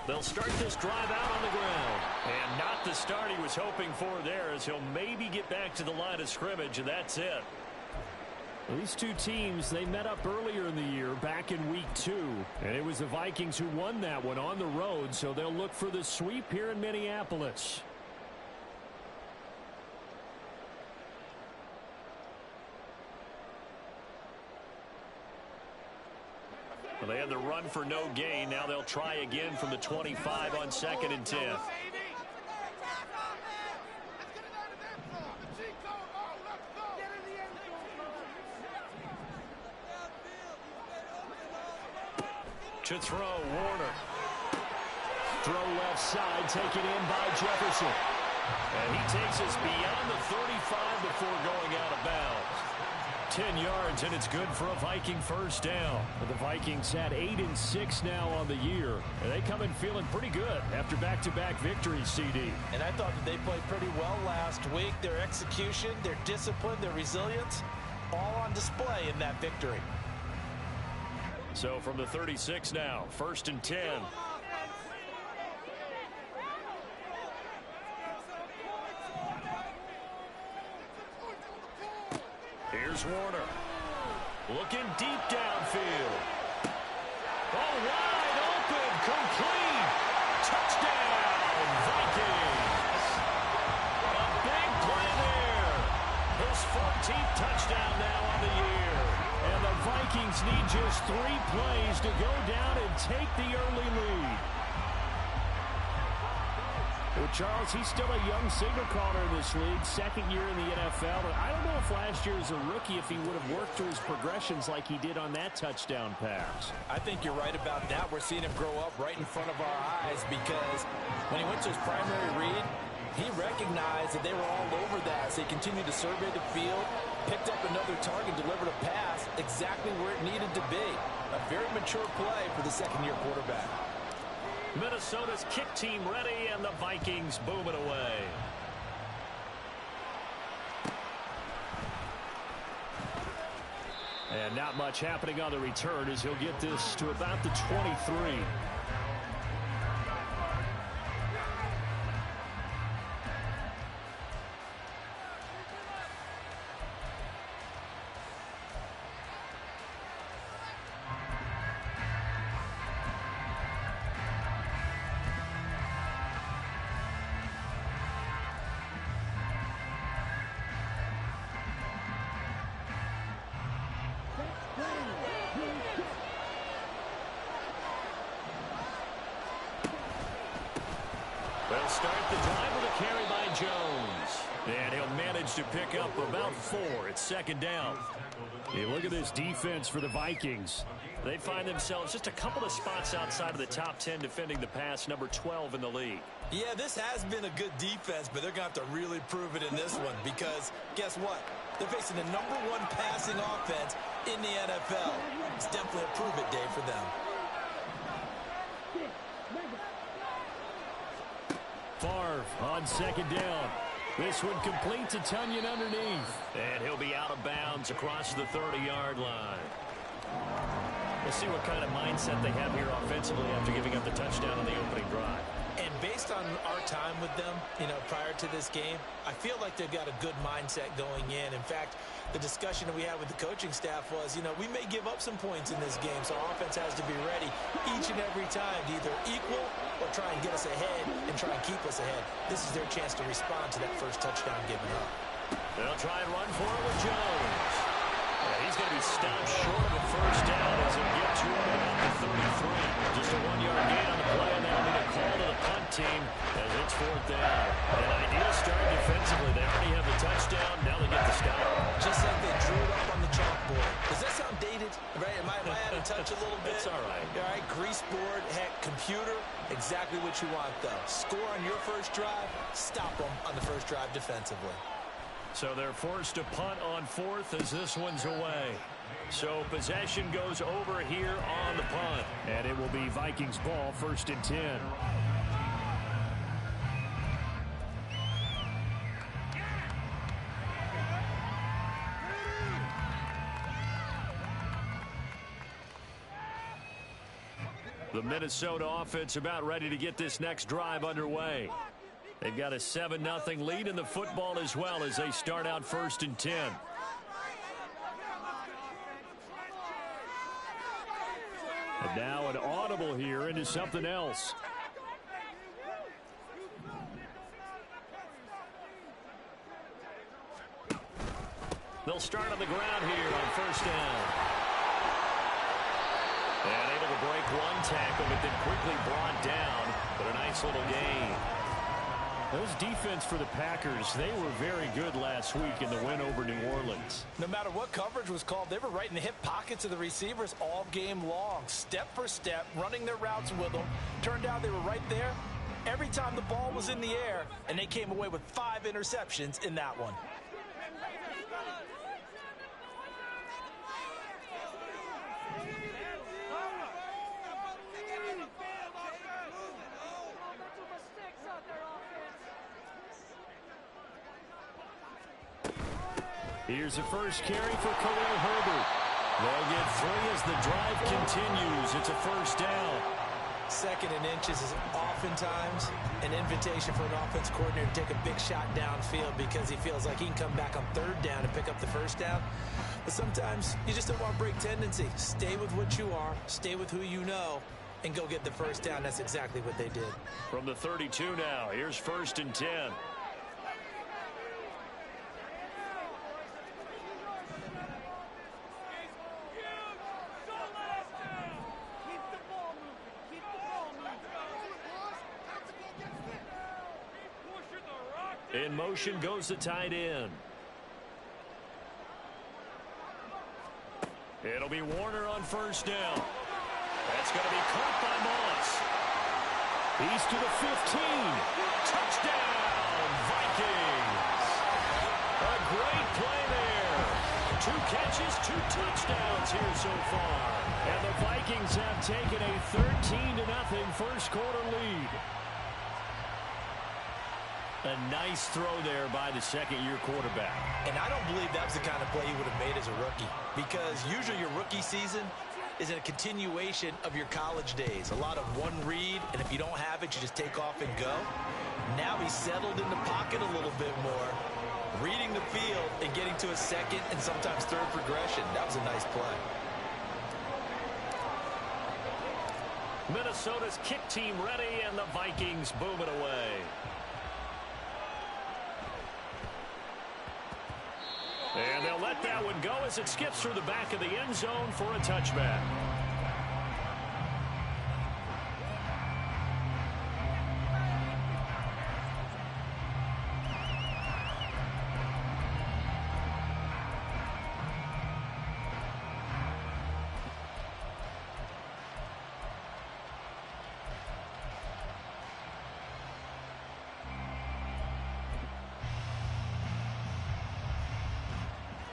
They'll start this drive out on the ground. And not the start he was hoping for there, as he'll maybe get back to the line of scrimmage, and that's it. These two teams, they met up earlier in the year, back in week 2. And it was the Vikings who won that one on the road, so they'll look for the sweep here in Minneapolis. Well, they had the run for no gain. Now they'll try again from the 25 on 2nd and 10. To throw, Warner. Throw left side, taken in by Jefferson. And he takes us beyond the 35 before going out of bounds. 10 yards, and it's good for a Viking first down. The Vikings had 8-6 now on the year. And they come in feeling pretty good after back-to-back victories, CD. And I thought that they played pretty well last week. Their execution, their discipline, their resilience, all on display in that victory. So from the 36 now, 1st and 10. Here's Warner. Looking deep downfield. Oh, wide open, complete. Touchdown, Vikings. A big play there. His 14th touchdown now on the year. And the Vikings need just 3 plays to go down and take the early lead. Well, Charles, he's still a young signal caller in this league, 2nd year in the NFL. But I don't know if last year as a rookie, if he would have worked through his progressions like he did on that touchdown pass. I think you're right about that. We're seeing him grow up right in front of our eyes, because when he went to his primary read, he recognized that they were all over that. So he continued to survey the field, picked up another target, delivered a pass exactly where it needed to be. A very mature play for the 2nd-year quarterback. Minnesota's kick team ready, and the Vikings boom it away. And not much happening on the return as he'll get this to about the 23. They'll start the drive with a carry by Jones. And he'll manage to pick up about 4. It's 2nd down. Hey, look at this defense for the Vikings. They find themselves just a couple of spots outside of the top 10 defending the pass, number 12 in the league. Yeah, this has been a good defense, but they're going to have to really prove it in this one, because guess what? They're facing the number 1 passing offense in the NFL. It's definitely a prove it day for them. Favre on 2nd down. This one complete to Tunyon underneath. And he'll be out of bounds across the 30-yard line. We'll see what kind of mindset they have here offensively after giving up the touchdown on the opening drive. And based on our time with them, prior to this game, I feel like they've got a good mindset going in. In fact, the discussion that we had with the coaching staff was, we may give up some points in this game, so our offense has to be ready each and every time to either equal or try and get us ahead and try and keep us ahead. This is their chance to respond to that first touchdown given up. They'll try and run for it with Jones. Yeah, he's going to be stopped short of a first down as he'll get to him at the 33. Just a 1-yard gain on the play, and that'll be a call to the punt team as it's 4th down. An ideal start defensively. They already have the touchdown. Now they get the stop. Just like they drew it up on the chalkboard. Does that sound dated? Right? Am I out of touch a little bit? It's all right. All right, grease board, heck, computer. Exactly what you want, though. Score on your first drive, stop them on the first drive defensively. So they're forced to punt on 4th as this one's away. So possession goes over here on the punt. And it will be Vikings ball, 1st and 10. The Minnesota offense about ready to get this next drive underway. They've got a 7-0 lead in the football as well as they start out 1st and 10. And now an audible here into something else. They'll start on the ground here on 1st down. And able to break one tackle, but then quickly brought down. But a nice little gain. Those defense for the Packers, they were very good last week in the win over New Orleans. No matter what coverage was called, they were right in the hip pockets of the receivers all game long. Step for step, running their routes with them. Turned out they were right there every time the ball was in the air, and they came away with 5 interceptions in that one. Here's the first carry for Khalil Herbert. They'll get 3 as the drive continues. It's a 1st down. 2nd and inches is oftentimes an invitation for an offense coordinator to take a big shot downfield because he feels like he can come back on 3rd down and pick up the 1st down. But sometimes you just don't want to break tendency. Stay with what you are, stay with who you know, and go get the 1st down. That's exactly what they did. From the 32 now, here's 1st and 10. In motion goes the tight end. It'll be Warner on 1st down. That's going to be caught by Moss. He's to the 15. Touchdown, Vikings. A great play there. 2 catches, 2 touchdowns here so far. And the Vikings have taken a 13-0 first quarter lead. A nice throw there by the 2nd-year quarterback. And I don't believe that was the kind of play he would have made as a rookie, because usually your rookie season is a continuation of your college days. A lot of one read, and if you don't have it, you just take off and go. Now he's settled in the pocket a little bit more, reading the field and getting to a 2nd and sometimes 3rd progression. That was a nice play. Minnesota's kick team ready, and the Vikings boom it away. And they'll let that one go as it skips through the back of the end zone for a touchback.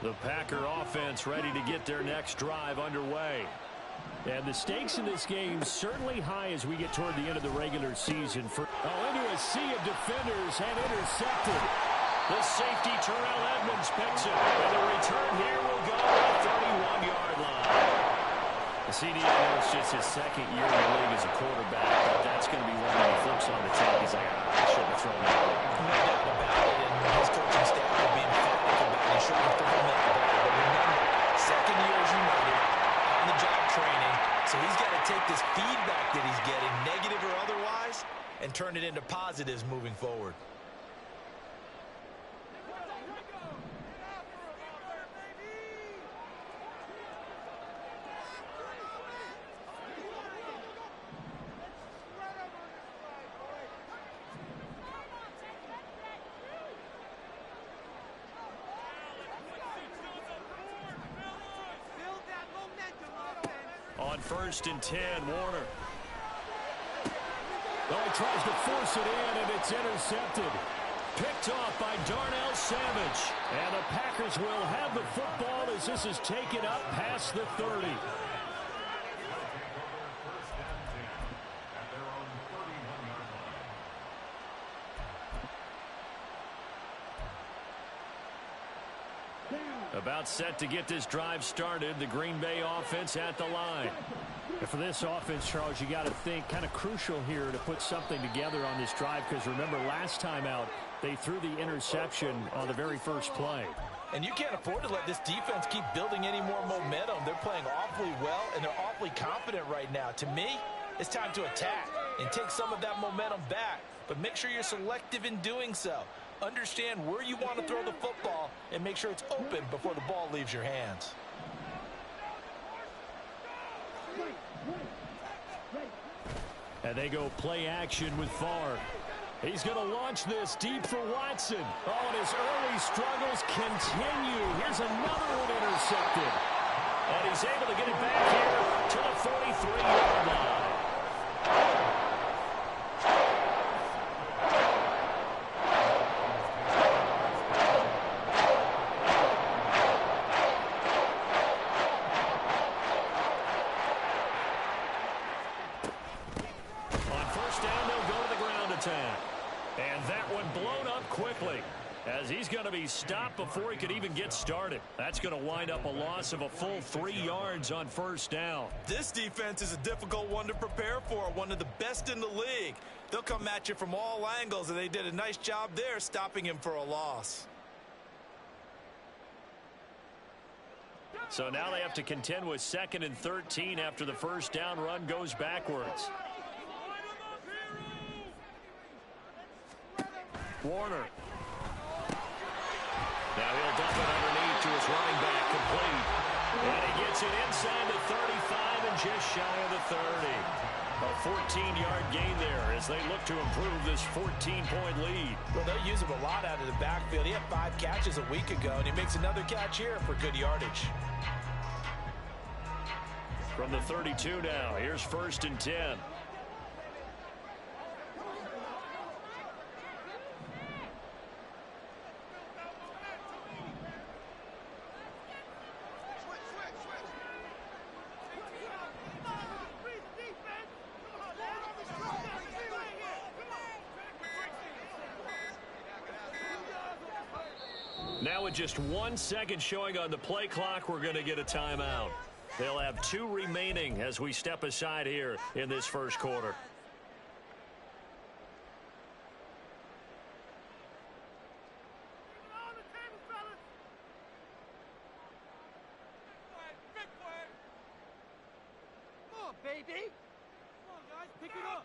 The Packer offense ready to get their next drive underway. And the stakes in this game certainly high as we get toward the end of the regular season. Into a sea of defenders and intercepted. The safety, Terrell Edmonds, picks it. And the return here will go to the 31-yard line. The CDA knows just his 2nd year in the league as a quarterback, but that's going to be one that he flips on the tape. He's like, I shouldn't have thrown that. No doubt about it, and his coaching staff will be emphatic about it. He shouldn't have thrown that ball. But remember, 2nd year as United, on-the-job training, so he's got to take this feedback that he's getting, negative or otherwise, and turn it into positives moving forward. On 1st and 10, Warner. Oh, he tries to force it in, and it's intercepted. Picked off by Darnell Savage. And the Packers will have the football as this is taken up past the 30. Down. About set to get this drive started. The Green Bay offense at the line. And for this offense, Charles, you got to think kind of crucial here to put something together on this drive, because remember last time out they threw the interception on the very first play. And you can't afford to let this defense keep building any more momentum. They're playing awfully well, and they're awfully confident right now. To me, it's time to attack and take some of that momentum back. But make sure you're selective in doing so. Understand where you want to throw the football and make sure it's open before the ball leaves your hands. And they go play action with Favre. He's going to launch this deep for Watson. Oh, and his early struggles continue. Here's another one intercepted. And he's able to get it back here to the 43-yard line. And that one blown up quickly as he's going to be stopped before he could even get started. That's going to wind up a loss of a full 3 yards on first down. This defense is a difficult one to prepare for, one of the best in the league. They'll come at you from all angles, and they did a nice job there stopping him for a loss. So now they have to contend with 2nd and 13 after the first down run goes backwards. Warner. Now he'll dump it underneath to his running back, complete. And he gets it inside the 35 and just shy of the 30. A 14-yard gain there as they look to improve this 14-point lead. Well, they'll use him a lot out of the backfield. He had 5 catches a week ago, and he makes another catch here for good yardage. From the 32 now, here's 1st and 10. Now with just 1 second showing on the play clock, we're going to get a timeout. They'll have 2 remaining as we step aside here in this first quarter. Come on, baby. Come on, guys. Pick it up.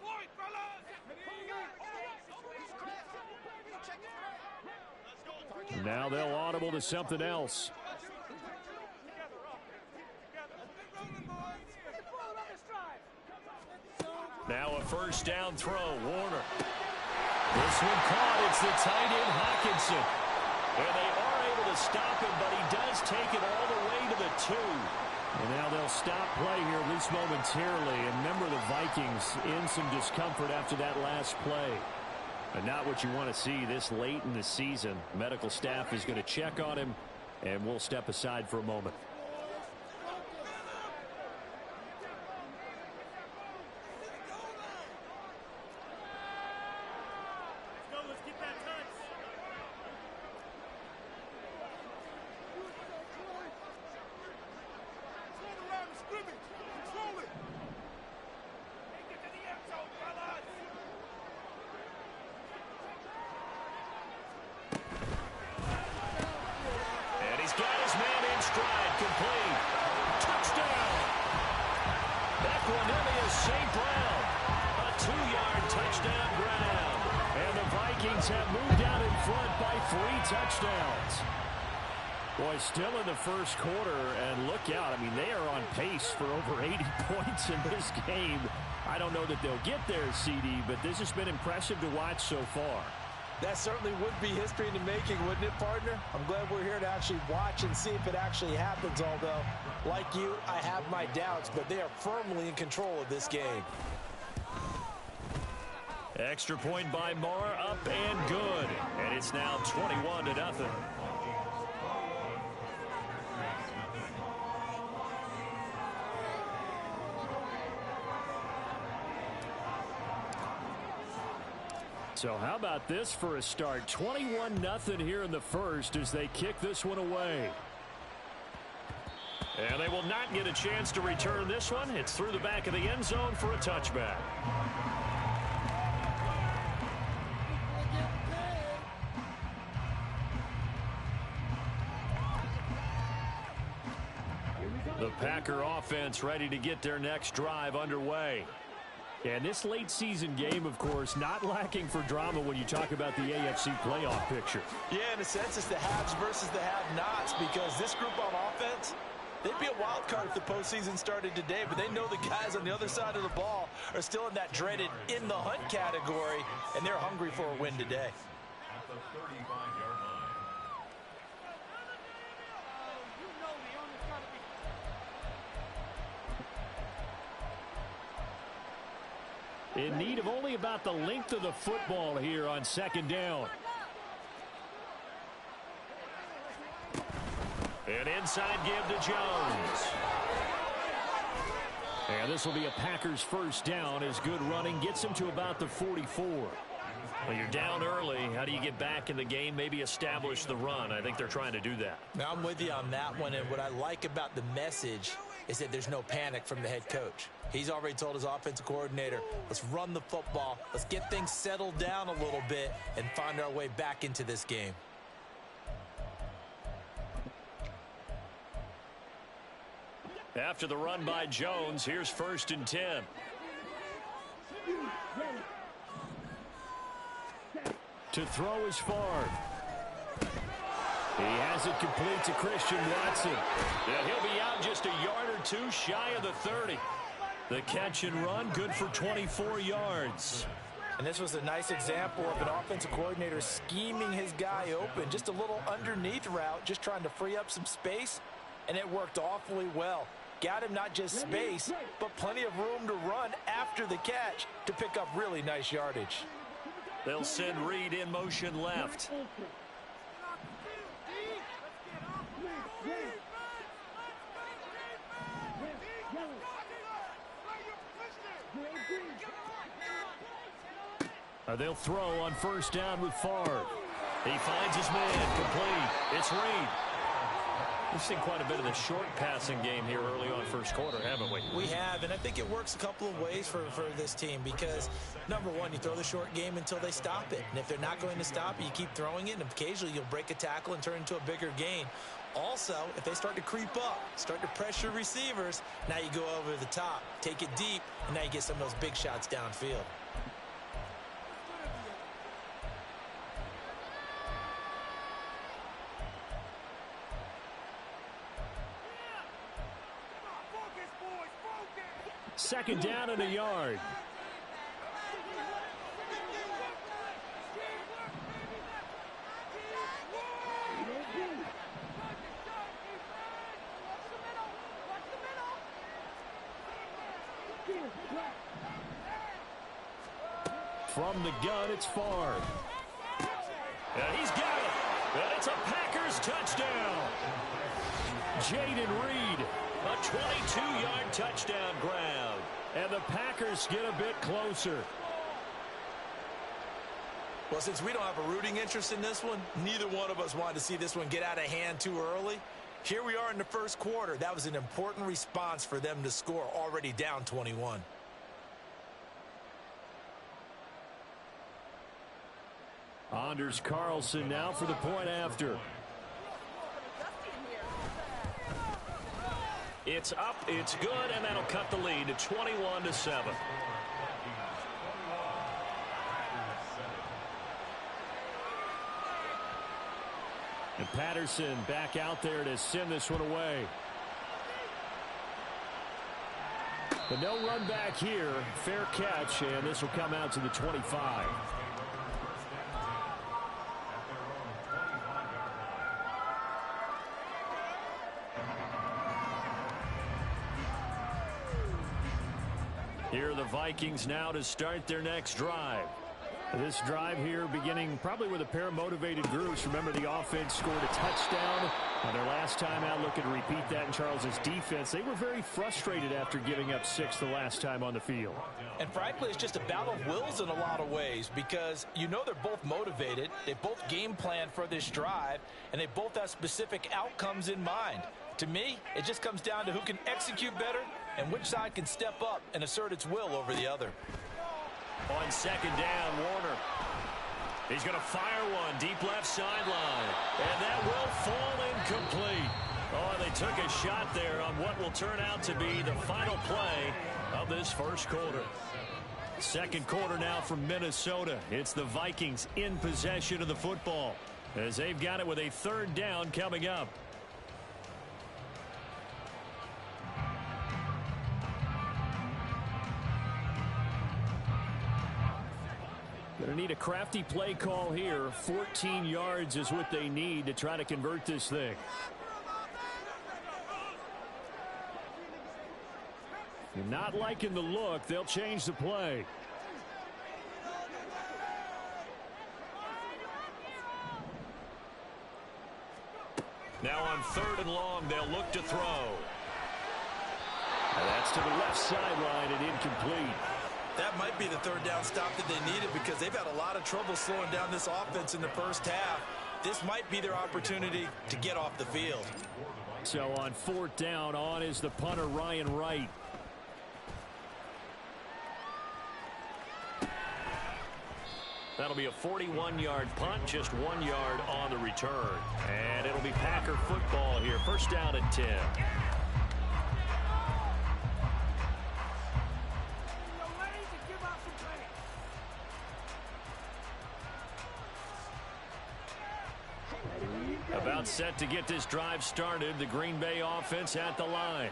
Now they'll audible to something else. Now a first down throw. Warner. This one caught. It's the tight end Hockenson. And they are able to stop him, but he does take it all the way to the 2. And now they'll stop play here, at least momentarily. And remember, the Vikings in some discomfort after that last play. But not what you want to see this late in the season. Medical staff is going to check on him, and we'll step aside for a moment. Let's get that touch. Control around the scrimmage. Control it. Take it to the end zone, fellas. And he's got his man in stride, complete. Touchdown. That one in is St. Brown. A 2-yard touchdown grab. And the Vikings have moved out in front by 3 touchdowns. Boy, still in the first quarter, and look out. I mean, they are on pace for over 80 points in this game. I don't know that they'll get there, CD, but this has been impressive to watch so far. That certainly would be history in the making, wouldn't it, partner? I'm glad we're here to actually watch and see if it actually happens, although, like you, I have my doubts, but they are firmly in control of this game. Extra point by Marr, up and good. And it's now 21-0. So how about this for a start? 21-0 here in the first as they kick this one away. And they will not get a chance to return this one. It's through the back of the end zone for a touchback. The Packer offense ready to get their next drive underway. And this late season game, of course, not lacking for drama when you talk about the AFC playoff picture. Yeah, in a sense, it's the haves versus the have-nots, because this group on offense, they'd be a wild card if the postseason started today, but they know the guys on the other side of the ball are still in that dreaded in the hunt category, and they're hungry for a win today. At the 35-yard line. In need of only about the length of the football here on second down. An inside give to Jones. And this will be a Packers first down as good running gets him to about the 44. Well, you're down early. How do you get back in the game, maybe establish the run? I think they're trying to do that. Now, I'm with you on that one, and what I like about the message is that there's no panic from the head coach. He's already told his offensive coordinator, let's run the football, let's get things settled down a little bit and find our way back into this game. After the run by Jones, here's 1st and 10. To throw is Favre. He has it complete to Christian Watson. And he'll be out just a yard or two shy of the 30. The catch and run, good for 24 yards. And this was a nice example of an offensive coordinator scheming his guy open. Just a little underneath route, just trying to free up some space, and it worked awfully well. Got him not just space, but plenty of room to run after the catch to pick up really nice yardage. They'll send Reed in motion left. They'll throw on 1st down with Favre. He finds his man, complete. It's Reed. We've seen quite a bit of the short passing game here early on first quarter, haven't we? We have, and I think it works a couple of ways for this team because, number one, you throw the short game until they stop it. And if they're not going to stop it, you keep throwing it, and occasionally you'll break a tackle and turn it into a bigger gain. Also, if they start to creep up, start to pressure receivers, now you go over the top, take it deep, and now you get some of those big shots downfield. Second down and a yard. From the gun, it's Favre. And he's got it. And it's a Packers touchdown. Jaden Reed, a 22-yard touchdown grab. And the Packers get a bit closer. Well, since we don't have a rooting interest in this one, neither one of us wanted to see this one get out of hand too early. Here we are in the first quarter. That was an important response for them to score, already down 21. Anders Carlson now for the point after. It's up, it's good, and that'll cut the lead to 21-7. And Patterson back out there to send this one away. But no run back here. Fair catch, and this will come out to the 25. Here are the Vikings now to start their next drive. This drive here beginning probably with a pair of motivated groups. Remember, the offense scored a touchdown on their last time out. Looking to repeat that in Charles's defense. They were very frustrated after giving up 6 the last time on the field. And frankly, it's just a battle of wills in a lot of ways because you know they're both motivated. They both game plan for this drive, and they both have specific outcomes in mind. To me, it just comes down to who can execute better and which side can step up and assert its will over the other. On second down, Warner. He's going to fire one deep left sideline. And that will fall incomplete. Oh, they took a shot there on what will turn out to be the final play of this first quarter. Second quarter now from Minnesota. It's the Vikings in possession of the football as they've got it with a third down coming up. Going to need a crafty play call here. 14 yards is what they need to try to convert this thing. If you're not liking the look, they'll change the play. Now on third and long, they'll look to throw. And that's to the left sideline and incomplete. That might be the third down stop that they needed because they've had a lot of trouble slowing down this offense in the first half. This might be their opportunity to get off the field. So on fourth down, on is the punter, Ryan Wright. That'll be a 41-yard punt, just 1 yard on the return. And it'll be Packer football here. First down at 10. About set to get this drive started. The Green Bay offense at the line.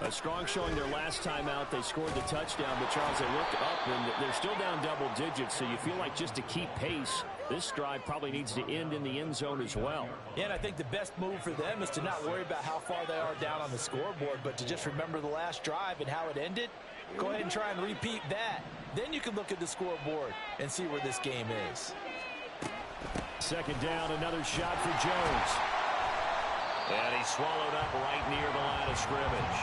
A strong showing their last time out. They scored the touchdown, but Charles, they looked up and they're still down double digits, so you feel like just to keep pace, this drive probably needs to end in the end zone as well. Yeah, and I think the best move for them is to not worry about how far they are down on the scoreboard, but to just remember the last drive and how it ended. Go ahead and try and repeat that. Then you can look at the scoreboard and see where this game is. Second down, another shot for Jones. And he's swallowed up right near the line of scrimmage.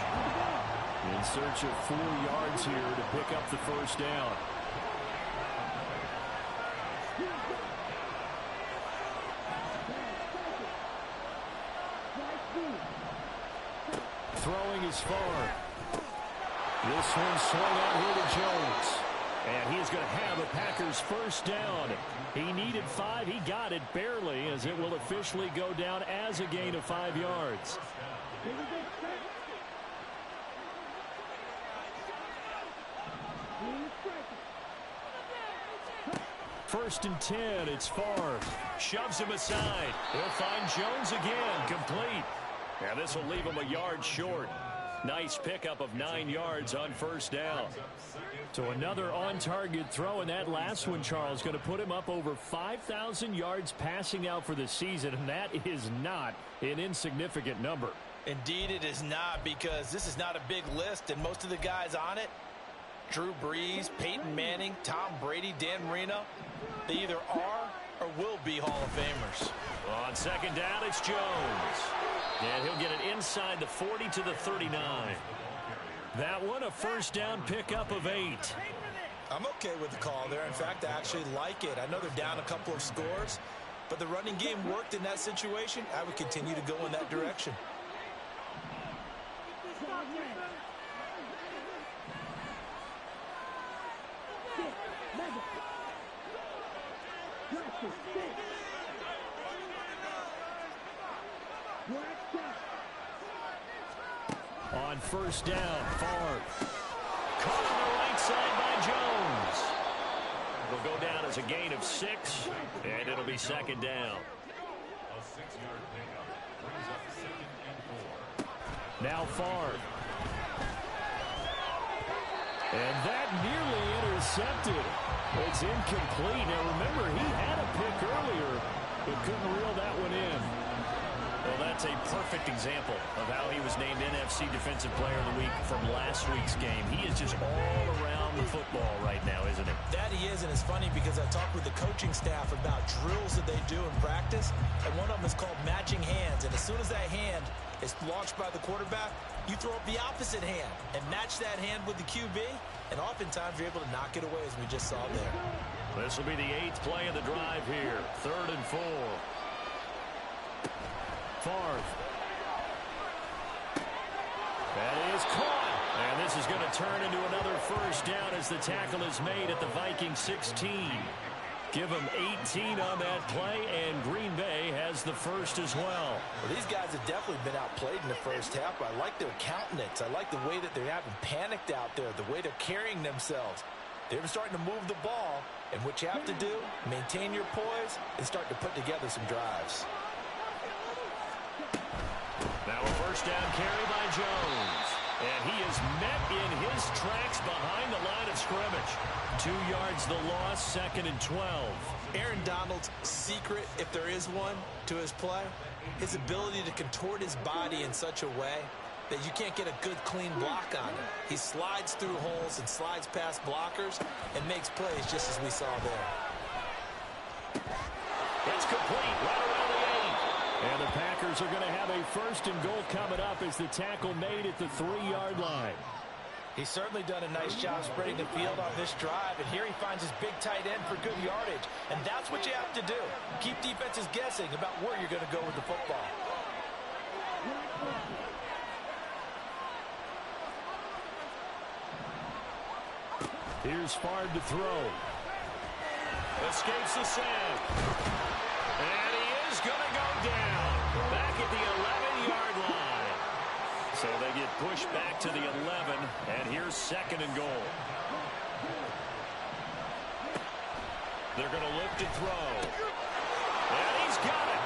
In search of 4 yards here to pick up the first down. Throwing is far. This one swung out here to Jones. And he is going to have a Packers first down. He needed 5. He got it barely, as it will officially go down as a gain of 5 yards. First and 10. It's Favre. Shoves him aside. He'll find Jones again. Complete. And this will leave him a yard short. Nice pickup of 9 yards on first down. So another on-target throw, and that last one, Charles, going to put him up over 5,000 yards passing out for the season, and that is not an insignificant number. Indeed it is not, because this is not a big list, and most of the guys on it, Drew Brees, Peyton Manning, Tom Brady, Dan Marino, they either are or will be Hall of Famers. On second down, it's Jones. And he'll get it inside the 40 to the 39. That one, a first down pickup of 8. I'm okay with the call there. In fact, I actually like it. I know they're down a couple of scores, but the running game worked in that situation. I would continue to go in that direction. On first down, Favre. Caught on the right side by Jones. It'll go down as a gain of 6, and it'll be second down. Now Favre. And that nearly intercepted. It's incomplete. Now remember, he had a pick earlier, but couldn't reel that one in. Well, that's a perfect example of how he was named NFC Defensive Player of the Week from last week's game. He is just all around the football right now, isn't he? That he is, and it's funny because I talked with the coaching staff about drills that they do in practice, and one of them is called matching hands. And as soon as that hand is launched by the quarterback, you throw up the opposite hand and match that hand with the QB, and oftentimes you're able to knock it away, as we just saw there. This will be the 8th play of the drive here. 3rd and 4. Favre. That is caught. And this is going to turn into another first down as the tackle is made at the Viking 16. Give them 18 on that play, and Green Bay has the first as well. Well, these guys have definitely been outplayed in the first half. I like their countenance. I like the way that they haven't panicked out there, the way they're carrying themselves. They're starting to move the ball, and what you have to do, maintain your poise and start to put together some drives. Now a first down carry by Jones. And he is met in his tracks behind the line of scrimmage. 2 yards the loss, 2nd and 12. Aaron Donald's secret, if there is one, to his play, his ability to contort his body in such a way that you can't get a good, clean block on him. He slides through holes and slides past blockers and makes plays just as we saw there. It's complete right around the 8. And the Packers are going to have a 1st and goal coming up as the tackle made at the 3-yard line. He's certainly done a nice job spreading the field on this drive, and here he finds his big tight end for good yardage. And that's what you have to do. Keep defenses guessing about where you're going to go with the football. Here's Favre to throw. Escapes the sack. And he is going to go down. Back at the 11-yard line. So they get pushed back to the 11, and here's 2nd and goal. They're going to look to throw. And he's got it.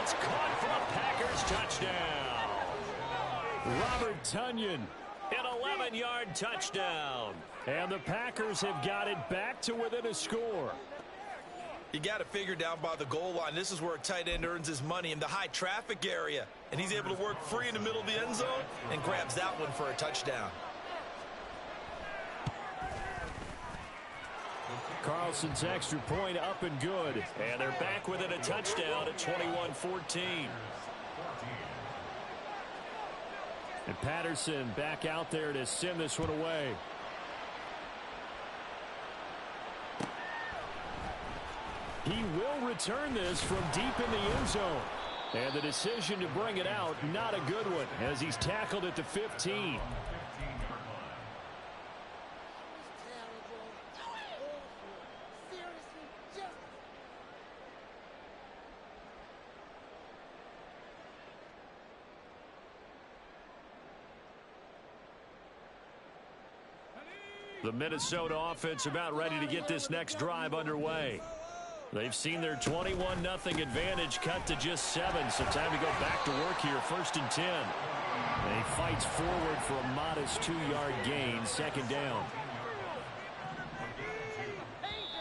It's caught for a Packers touchdown. Robert Tonyan, an 11-yard touchdown. And the Packers have got it back to within a score. You got to figure down by the goal line. This is where a tight end earns his money in the high traffic area. And he's able to work free in the middle of the end zone and grabs that one for a touchdown. Carlson's extra point up and good. And they're back within a touchdown at 21-14. And Patterson back out there to send this one away. He will return this from deep in the end zone. And the decision to bring it out, not a good one, as he's tackled at the 15. The Minnesota offense about ready to get this next drive underway. They've seen their 21-0 advantage cut to just 7, so time to go back to work here, 1st and 10. And he fights forward for a modest 2-yard gain, 2nd down.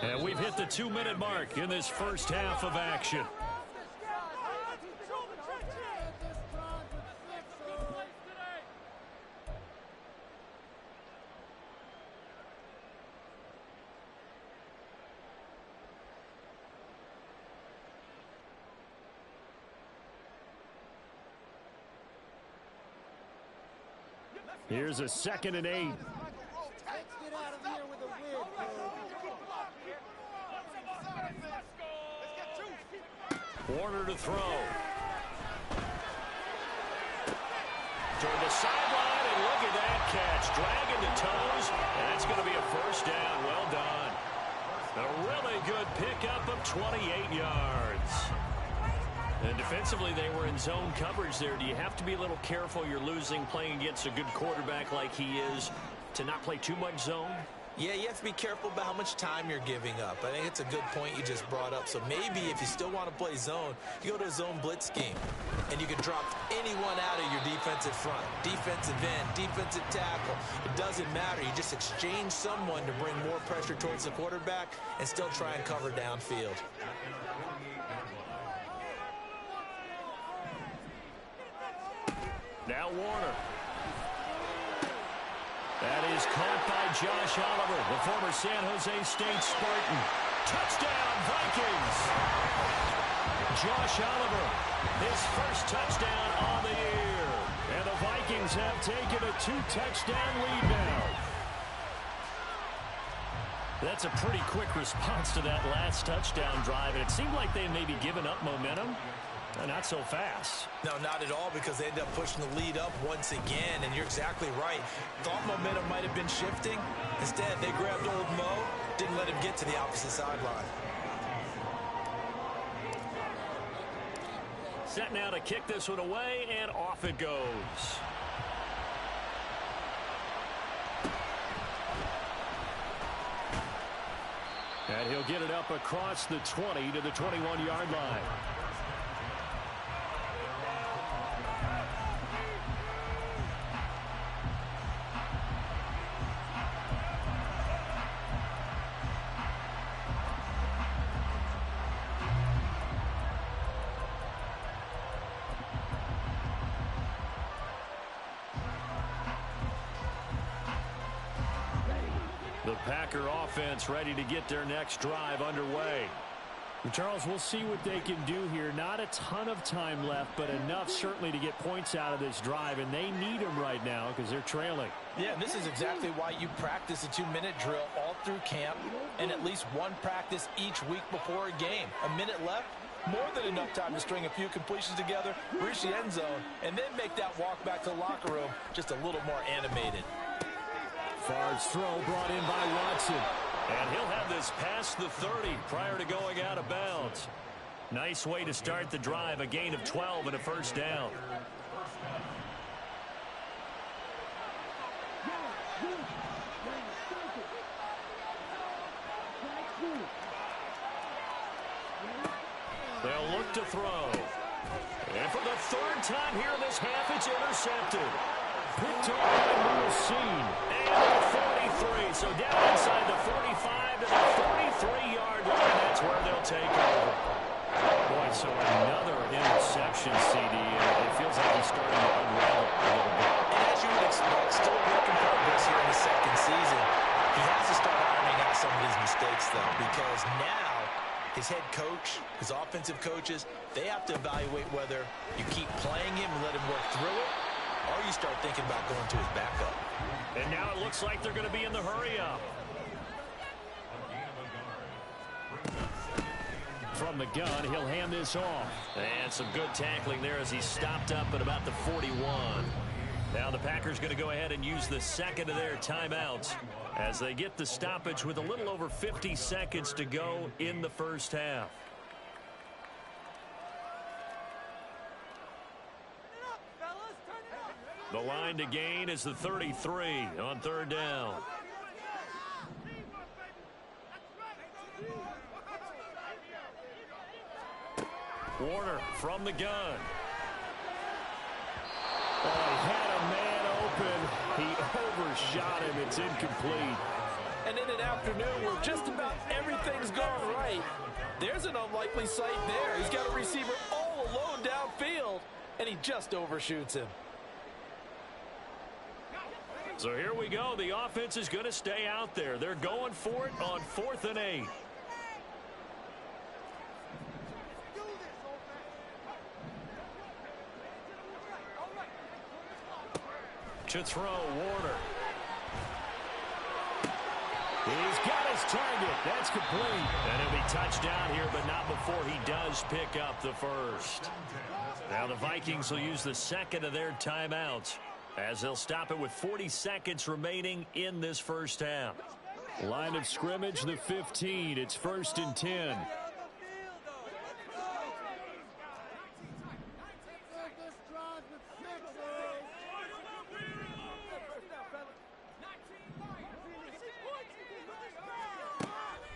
And we've hit the 2-minute mark in this first half of action. Here's a 2nd and 8. Warner to throw. Toward the sideline, and look at that catch. Dragging the toes, and that's going to be a 1st down. Well done. A really good pickup of 28 yards. And defensively, they were in zone coverage there. Do you have to be a little careful? You're losing playing against a good quarterback like he is to not play too much zone? Yeah, you have to be careful about how much time you're giving up. I think it's a good point you just brought up. So maybe if you still want to play zone, you go to a zone blitz scheme. And you can drop anyone out of your defensive front. Defensive end, defensive tackle. It doesn't matter. You just exchange someone to bring more pressure towards the quarterback and still try and cover downfield. Now Warner. That is caught by Josh Oliver, the former San Jose State Spartan. Touchdown, Vikings! Josh Oliver, his first touchdown on the year. And the Vikings have taken a 2-touchdown lead now. That's a pretty quick response to that last touchdown drive. And it seemed like they had maybe given up momentum. Not so fast. No, not at all, because they ended up pushing the lead up once again, and you're exactly right. Thought momentum might have been shifting. Instead, they grabbed old Mo, didn't let him get to the opposite sideline. Set now to kick this one away, and off it goes. And he'll get it up across the 20 to the 21-yard line. The Packer offense ready to get their next drive underway. Charles, we'll see what they can do here. Not a ton of time left, but enough certainly to get points out of this drive, and they need them right now because they're trailing. Yeah, this is exactly why you practice a 2-minute drill all through camp and at least one practice each week before a game. A minute left, more than enough time to string a few completions together, reach the end zone, and then make that walk back to the locker room just a little more animated. Favre's throw brought in by Watson. And he'll have this past the 30 prior to going out of bounds. Nice way to start the drive, a gain of 12 and a first down. They'll look to throw. And for the third time here in this half, it's intercepted. Picked off by Messine. And 43. So down inside the 45 to the 43-yard line. That's where they'll take over. Boy, so another interception, CD. It feels like he's starting to unravel a little bit. And as you would expect, still working progress here in the second season. He has to start ironing out some of his mistakes, though, because now his head coach, his offensive coaches, they have to evaluate whether you keep playing him and let him work through it, or you start thinking about going to his backup. And now it looks like they're going to be in the hurry-up. From the gun, he'll hand this off. And some good tackling there as he stopped up at about the 41. Now the Packers going to go ahead and use the second of their timeouts as they get the stoppage with a little over 50 seconds to go in the first half. The line to gain is the 33 on third down. Warner from the gun. Oh, he had a man open. He overshot him. It's incomplete. And in an afternoon where just about everything's gone right, there's an unlikely sight there. He's got a receiver all alone downfield, and he just overshoots him. So here we go. The offense is going to stay out there. They're going for it on 4th and 8. To throw, Warner. He's got his target. That's complete. And he'll be touchdown here, but not before he does pick up the first. Now the Vikings will use the second of their timeouts as they'll stop it with 40 seconds remaining in this first half. Line of scrimmage, the 15. It's 1st and 10.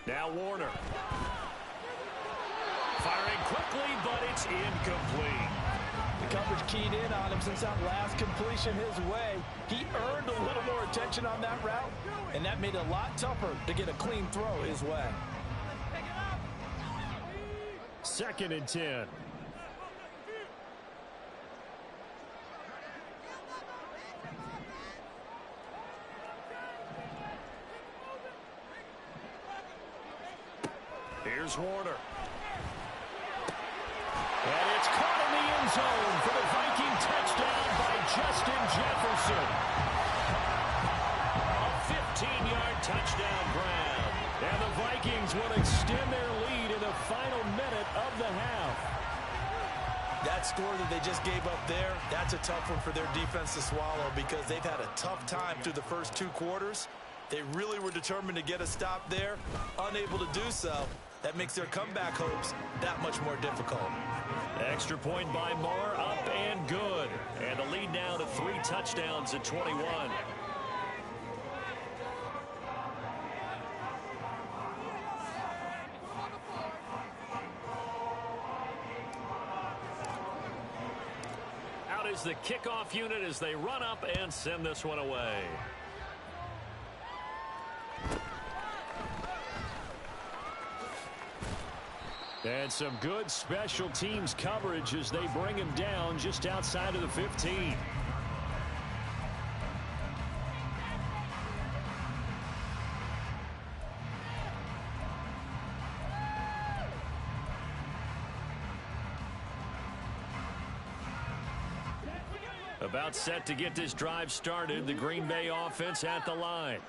Now Warner. Firing quickly, but it's incomplete. The coverage keyed in on him since that last completion his way. He earned a little more attention on that route, and that made it a lot tougher to get a clean throw his way. 2nd and 10. Here's Warner. And it's caught in the end zone for the Viking touchdown by Justin Jefferson. A 15-yard touchdown grab. And the Vikings will extend their lead in the final minute of the half. That score that they just gave up there, that's a tough one for their defense to swallow because they've had a tough time through the first 2 quarters. They really were determined to get a stop there, unable to do so. That makes their comeback hopes that much more difficult. Extra point by Moore, up and good. And the lead now to 3 touchdowns at 21. Out is the kickoff unit as they run up and send this one away. And some good special teams coverage as they bring him down just outside of the 15. About set to get this drive started. The Green Bay offense at the line.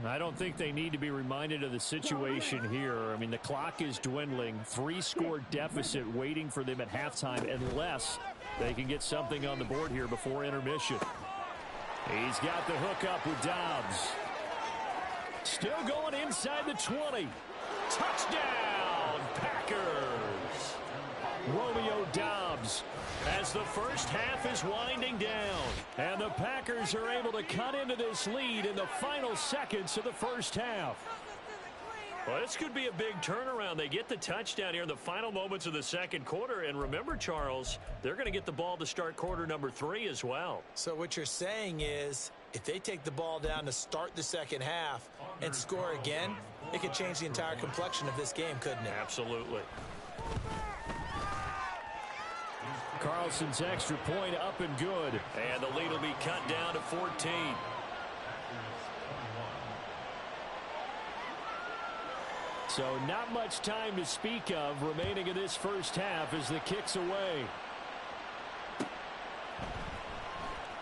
I don't think they need to be reminded of the situation here. I mean, the clock is dwindling. 3-score deficit waiting for them at halftime unless they can get something on the board here before intermission. He's got the hook up with Dobbs. Still going inside the 20. Touchdown, Packers. Romeo Dobbs as the first half is winding down. And the Packers are able to cut into this lead in the final seconds of the first half. Well, this could be a big turnaround. They get the touchdown here in the final moments of the second quarter. And remember, Charles, they're going to get the ball to start quarter number 3 as well. So what you're saying is if they take the ball down to start the second half and score again, it could change the entire complexion of this game, couldn't it? Absolutely. Carlson's extra point up and good. And the lead will be cut down to 14. So not much time to speak of remaining in this first half as the kick's away.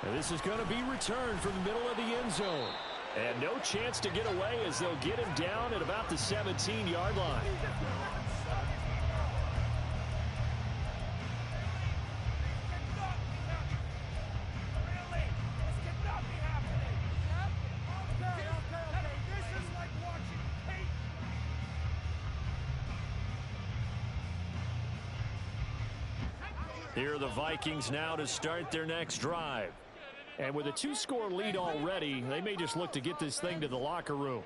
And this is going to be returned from the middle of the end zone. And no chance to get away as they'll get him down at about the 17-yard line. Here are the Vikings now to start their next drive. And with a 2-score lead already, they may just look to get this thing to the locker room.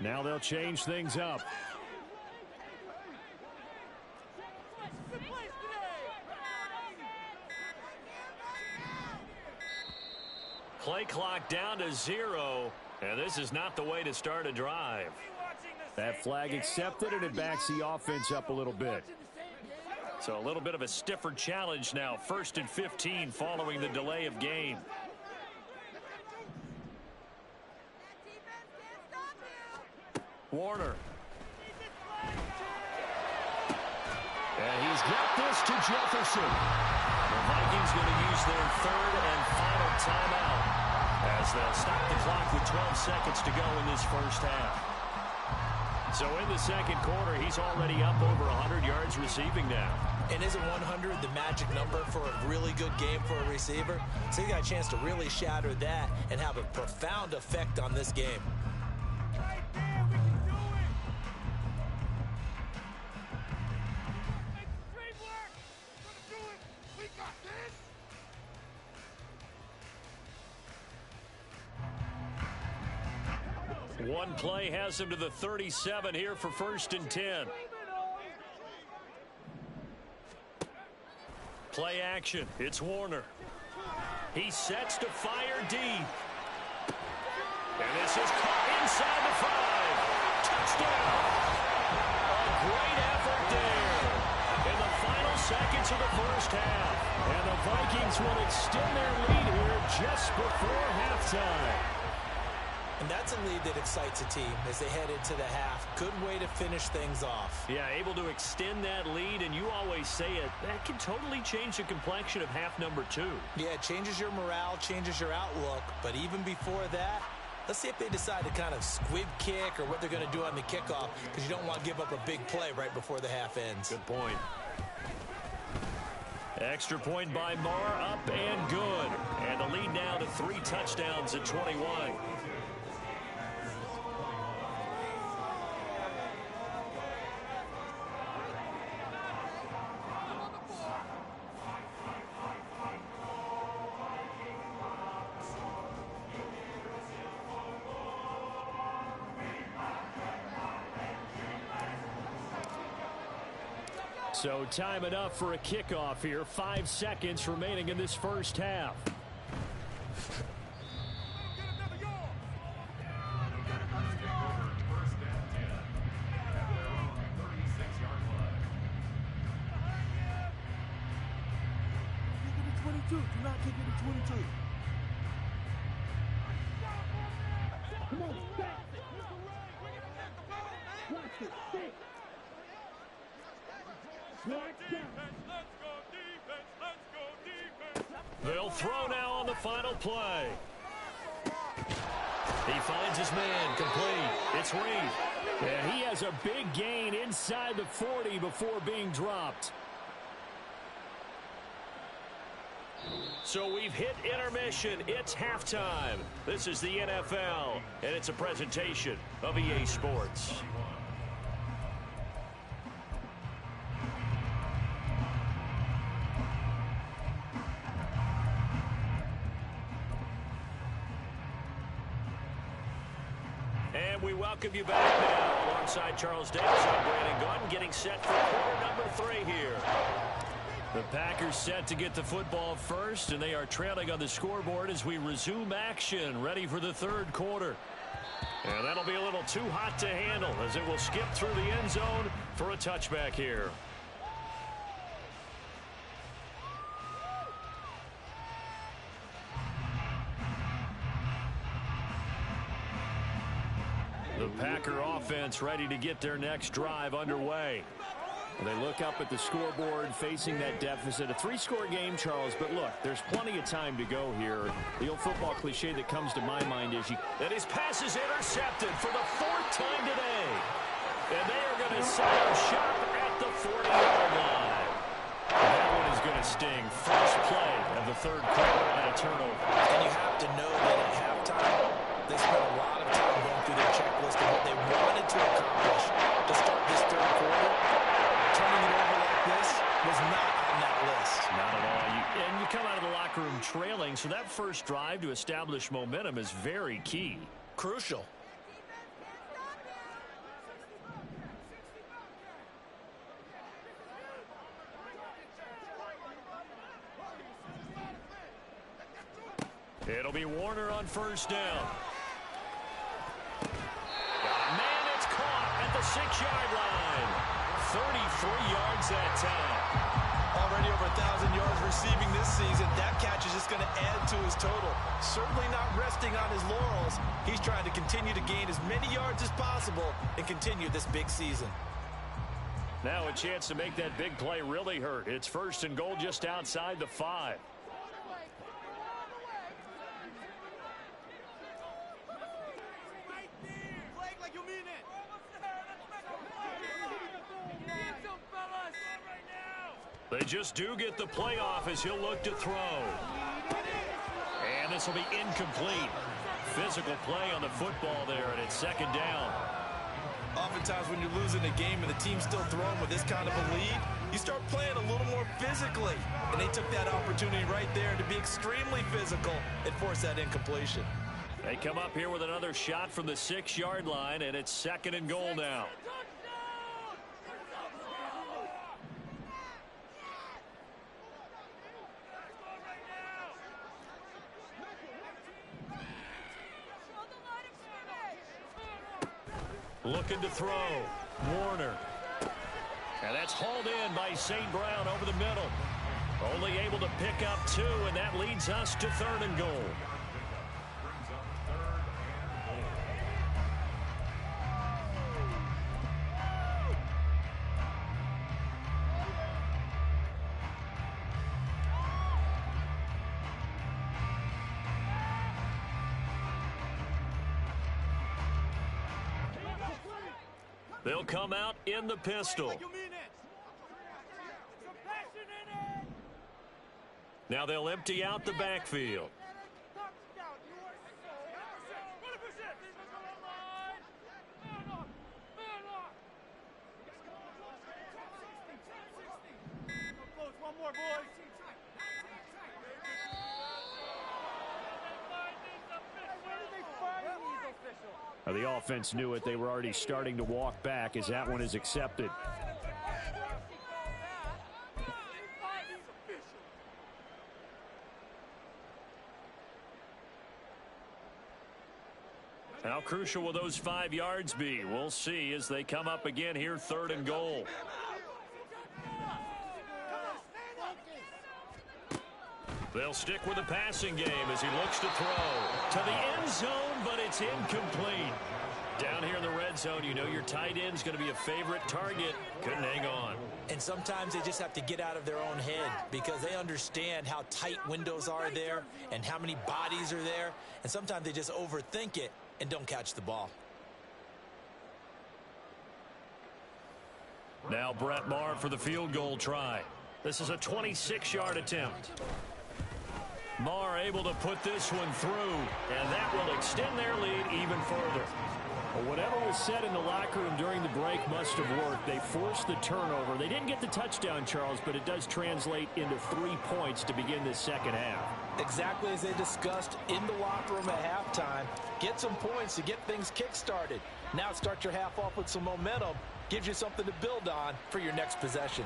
Now they'll change things up. Play clock down to 0, and this is not the way to start a drive. That flag accepted, and it backs the offense up a little bit. So a little bit of a stiffer challenge now. 1st and 15 following the delay of game. Warner. And he's got this to Jefferson. The Vikings going to use their 3rd and final timeout as they'll stop the clock with 12 seconds to go in this first half. So in the second quarter, he's already up over 100 yards receiving now. And isn't 100 the magic number for a really good game for a receiver? So he got a chance to really shatter that and have a profound effect on this game. Right there, we can do it. Make the street work. We're gonna do it. We got this. One play has him to the 37 here for 1st and 10. Play action. It's Warner. He sets to fire deep. And this is caught inside the 5. Touchdown. A great effort there in the final seconds of the first half. And the Vikings will extend their lead here just before halftime. And that's a lead that excites a team as they head into the half. Good way to finish things off. Yeah, able to extend that lead, and you always say it, that can totally change the complexion of half number 2. Yeah, it changes your morale, changes your outlook, but even before that, Let's see if they decide to kind of squib kick or what they're going to do on the kickoff, because you don't want to give up a big play right before the half ends. Good point. Extra point by Marr, up and good. And the lead now to 3 touchdowns at 21. So time enough for a kickoff here. 5 seconds remaining in this first half. Do not kick it to 22. Come on, stop. Watch it, stay. They'll throw now on the final play. He finds his man, complete. It's Reed. And he has a big gain inside the 40 before being dropped. So we've hit intermission. It's halftime. This is the NFL, and it's a presentation of EA Sports. And we welcome you back now alongside Charles Davis. I'm Brandon Gordon, getting set for quarter number 3 here. The Packers set to get the football first, and they are trailing on the scoreboard as we resume action, ready for the third quarter. And that'll be a little too hot to handle as it will skip through the end zone for a touchback here. The Packer offense ready to get their next drive underway. They look up at the scoreboard, facing that deficit. A 3-score game, Charles, but look, there's plenty of time to go here. The old football cliche that comes to my mind is And his pass is intercepted for the 4th time today. And they are going to set up shop at the 40-yard line. That one is going to sting. First play of the third quarter and a turnover. And you have to know that at halftime, they spent a lot of time going through their checklist of what they wanted to accomplish to start this third quarter. Turning it over like this was not on that list. Not at all. And you come out of the locker room trailing, so that first drive to establish momentum is very key. Crucial. It'll be Warner on first down. Man, it's caught at the 6-yard line. 33 yards that time. Already over 1,000 yards receiving this season. That catch is just going to add to his total. Certainly not resting on his laurels. He's trying to continue to gain as many yards as possible and continue this big season. Now a chance to make that big play really hurt. It's 1st and goal just outside the 5. They just do get the playoff as he'll look to throw. And this will be incomplete. Physical play on the football there, and it's 2nd down. Oftentimes when you're losing a game and the team's still throwing with this kind of a lead, you start playing a little more physically. And they took that opportunity right there to be extremely physical and force that incompletion. They come up here with another shot from the 6-yard line, and it's 2nd and goal now. Looking to throw. Warner. And that's hauled in by St. Brown over the middle. Only able to pick up 2, and that leads us to 3rd and goal. They'll come out in the pistol. Now they'll empty out the backfield. One more, boys. The offense knew it. They were already starting to walk back as that one is accepted. How crucial will those 5 yards be? We'll see as they come up again here, 3rd and goal. They'll stick with the passing game as he looks to throw to the end zone, but it's incomplete. Down here in the red zone, you know your tight end's going to be a favorite target. Couldn't hang on. And sometimes they just have to get out of their own head because they understand how tight windows are there and how many bodies are there. And sometimes they just overthink it and don't catch the ball. Now Brett Maher for the field goal try. This is a 26-yard attempt. Maher able to put this one through, and that will extend their lead even further. Well, whatever was said in the locker room during the break must have worked. They forced the turnover. They didn't get the touchdown, Charles, but it does translate into 3 points to begin this second half. Exactly as they discussed in the locker room at halftime. Get some points to get things kick-started. Now start your half off with some momentum. Gives you something to build on for your next possession.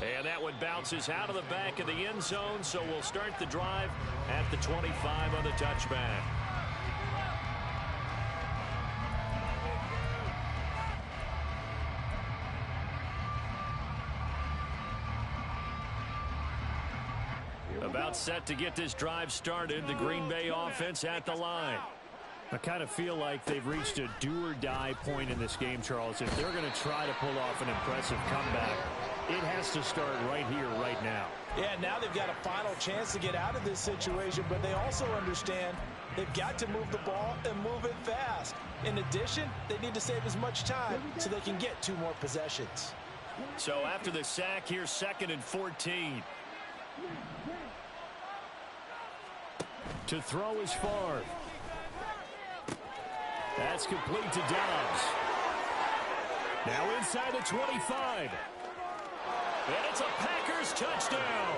And that one bounces out of the back of the end zone, so we'll start the drive at the 25 on the touchback. About set to get this drive started, the Green Bay offense at the line. I kind of feel like they've reached a do-or-die point in this game, Charles. If they're going to try to pull off an impressive comeback, it has to start right here, right now. Yeah, now they've got a final chance to get out of this situation, but they also understand they've got to move the ball and move it fast. In addition, they need to save as much time so they can get 2 more possessions. So after the sack, here's 2nd and 14. To throw is Favre. That's complete to Dobbs. Now inside the 25. And it's a Packers touchdown.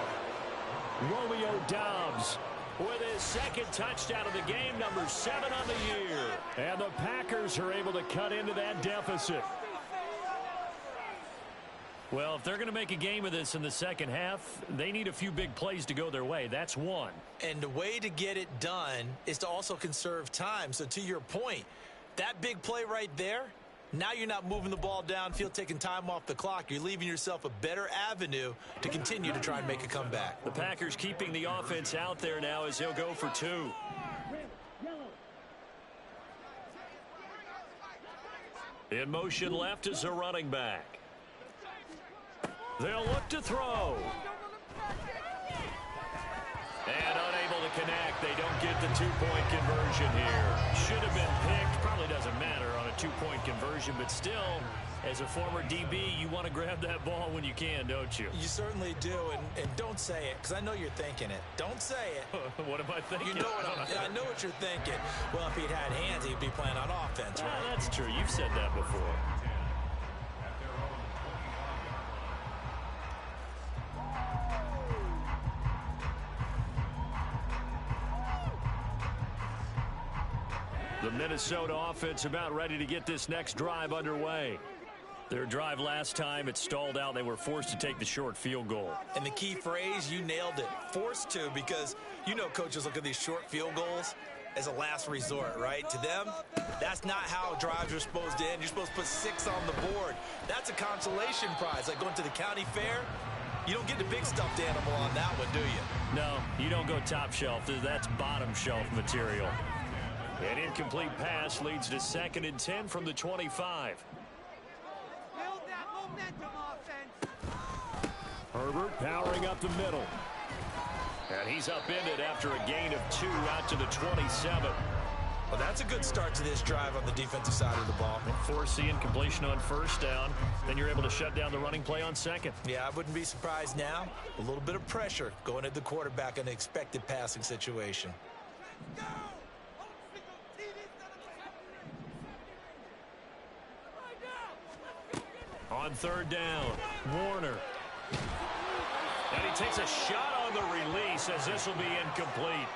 Romeo Dobbs with his 2nd touchdown of the game, number 7 on the year. And the Packers are able to cut into that deficit. Well, if they're going to make a game of this in the second half, they need a few big plays to go their way. That's one. And the way to get it done is to also conserve time. So to your point, that big play right there, now you're not moving the ball downfield, taking time off the clock. You're leaving yourself a better avenue to continue to try and make a comeback. The Packers keeping the offense out there now as they'll go for 2. In motion left is a running back. They'll look to throw. And unable to connect. They don't get the 2-point conversion here. Should have been picked. Probably doesn't matter on a 2-point conversion, but still, as a former DB, you want to grab that ball when you can, don't you? You certainly do, and don't say it, because I know you're thinking it. Don't say it. What am I thinking? You know I know what you're thinking. Well, if he'd had hands, he'd be playing on offense, right? That's true. You've said that before. The Minnesota offense about ready to get this next drive underway. Their drive last time, it stalled out. They were forced to take the short field goal. And the key phrase, you nailed it. Forced to, because you know coaches look at these short field goals as a last resort, right? To them, that's not how drives are supposed to end. You're supposed to put 6 on the board. That's a consolation prize, like going to the county fair. You don't get the big stuffed animal on that one, do you? No, you don't go top shelf. That's bottom shelf material. An incomplete pass leads to 2nd and 10 from the 25. Build that momentum, offense. Herbert powering up the middle. And he's upended after a gain of 2 out to the 27. Well, that's a good start to this drive on the defensive side of the ball. Force the incompletion on first down. Then you're able to shut down the running play on second. Yeah, I wouldn't be surprised now. A little bit of pressure going at the quarterback in an expected passing situation. On third down, Warner. And he takes a shot on the release as this will be incomplete.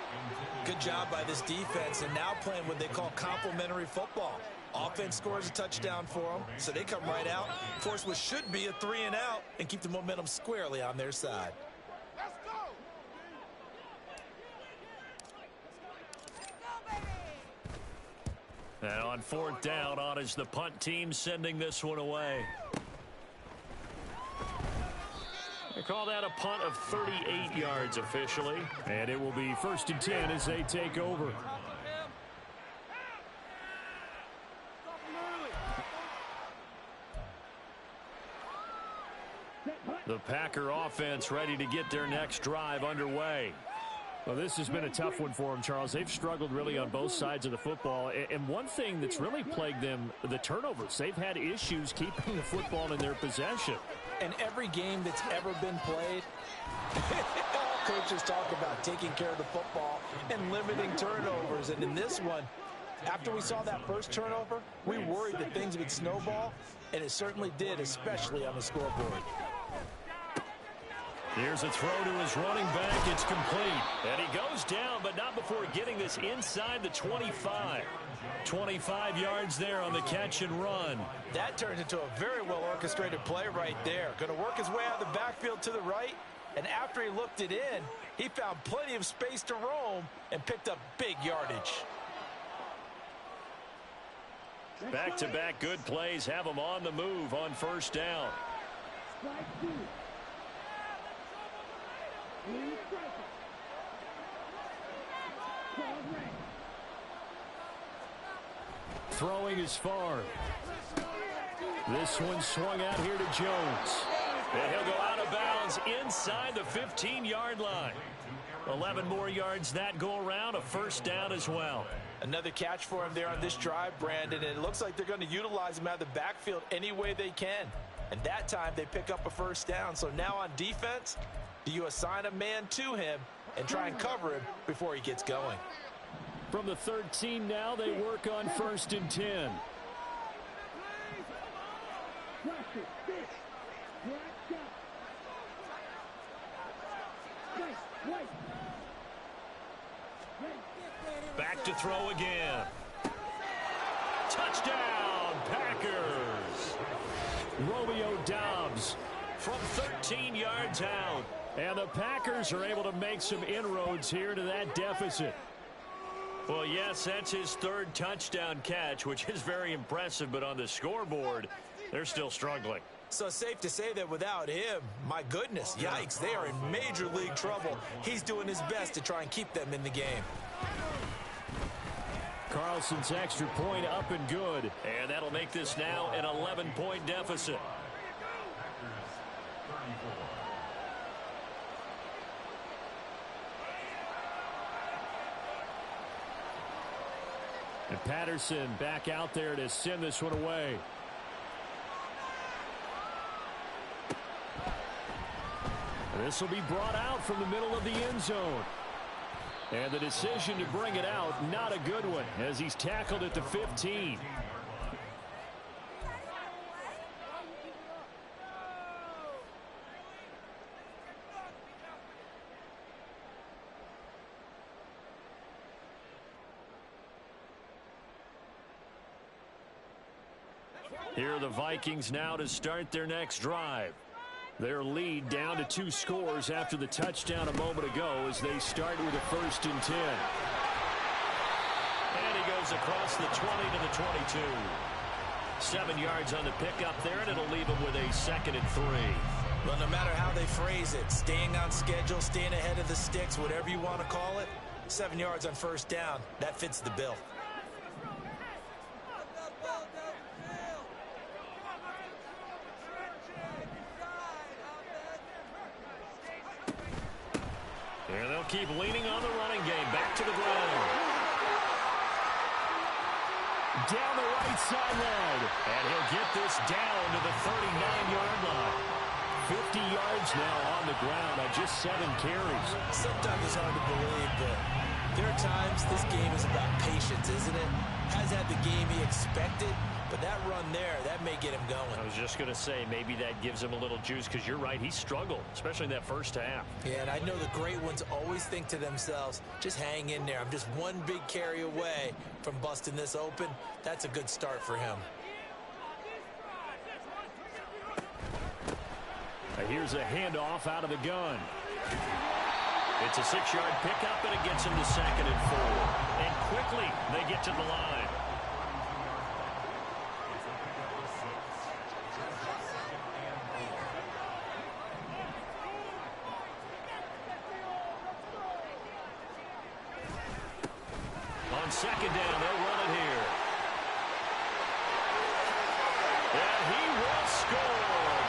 Good job by this defense, and now playing what they call complementary football. Offense scores a touchdown for them, so they come right out, force what should be a 3-and-out, and keep the momentum squarely on their side. Let's go! And on fourth down, on is the punt team sending this one away. They call that a punt of 38 yards officially. And it will be 1st and 10 as they take over. The Packer offense ready to get their next drive underway. Well, this has been a tough one for them, Charles. They've struggled really on both sides of the football. And one thing that's really plagued them, the turnovers. They've had issues keeping the football in their possession. And every game that's ever been played, all coaches talk about taking care of the football and limiting turnovers. And in this one, after we saw that first turnover, we worried that things would snowball, and it certainly did, especially on the scoreboard. Here's a throw to his running back. It's complete. And he goes down, but not before getting this inside the 25. 25 yards there on the catch and run. That turned into a very well-orchestrated play right there. Going to work his way out of the backfield to the right, and after he looked it in, he found plenty of space to roam and picked up big yardage. Back-to-back good plays have him on the move on first down. Throwing is far. This one swung out here to Jones. And he'll go out of bounds inside the 15-yard line. 11 more yards that go around, a first down as well. Another catch for him there on this drive, Brandon, and it looks like they're going to utilize him out of the backfield any way they can. And that time they pick up a first down. So now on defense, do you assign a man to him and try and cover him before he gets going? From the 13 now, they work on 1st and 10. Back to throw again. Touchdown, Packers. Romeo Doubs from 13 yards out. And the Packers are able to make some inroads here to that deficit. Well, yes, that's his third touchdown catch, which is very impressive, but on the scoreboard, they're still struggling. So safe to say that without him, my goodness, yikes, they are in major league trouble. He's doing his best to try and keep them in the game. Carlson's extra point up and good, and that'll make this now an 11-point deficit. And Patterson back out there to send this one away. And this will be brought out from the middle of the end zone. And the decision to bring it out, not a good one, as he's tackled at the 15. Here are the Vikings now to start their next drive. Their lead down to 2 scores after the touchdown a moment ago as they start with a 1st and 10. And he goes across the 20 to the 22. 7 yards on the pickup there, and it'll leave him with a 2nd and 3. Well, no matter how they phrase it, staying on schedule, staying ahead of the sticks, whatever you want to call it, 7 yards on first down, that fits the bill. And they'll keep leaning on the running game. Back to the ground. Down the right sideline. And he'll get this down to the 39-yard line. 50 yards now on the ground on just 7 carries. Sometimes it's hard to believe, but there are times this game is about patience, isn't it? Has had the game he expected, but that run there, that may get him going. I was just going to say, maybe that gives him a little juice, because you're right, he struggled, especially in that first half. Yeah, and I know the great ones always think to themselves, just hang in there. I'm just one big carry away from busting this open. That's a good start for him. Here's a handoff out of the gun. It's a 6-yard pickup, and it gets him to 2nd and 4. And quickly, they get to the line. On 2nd down, they'll run it here. And he will score.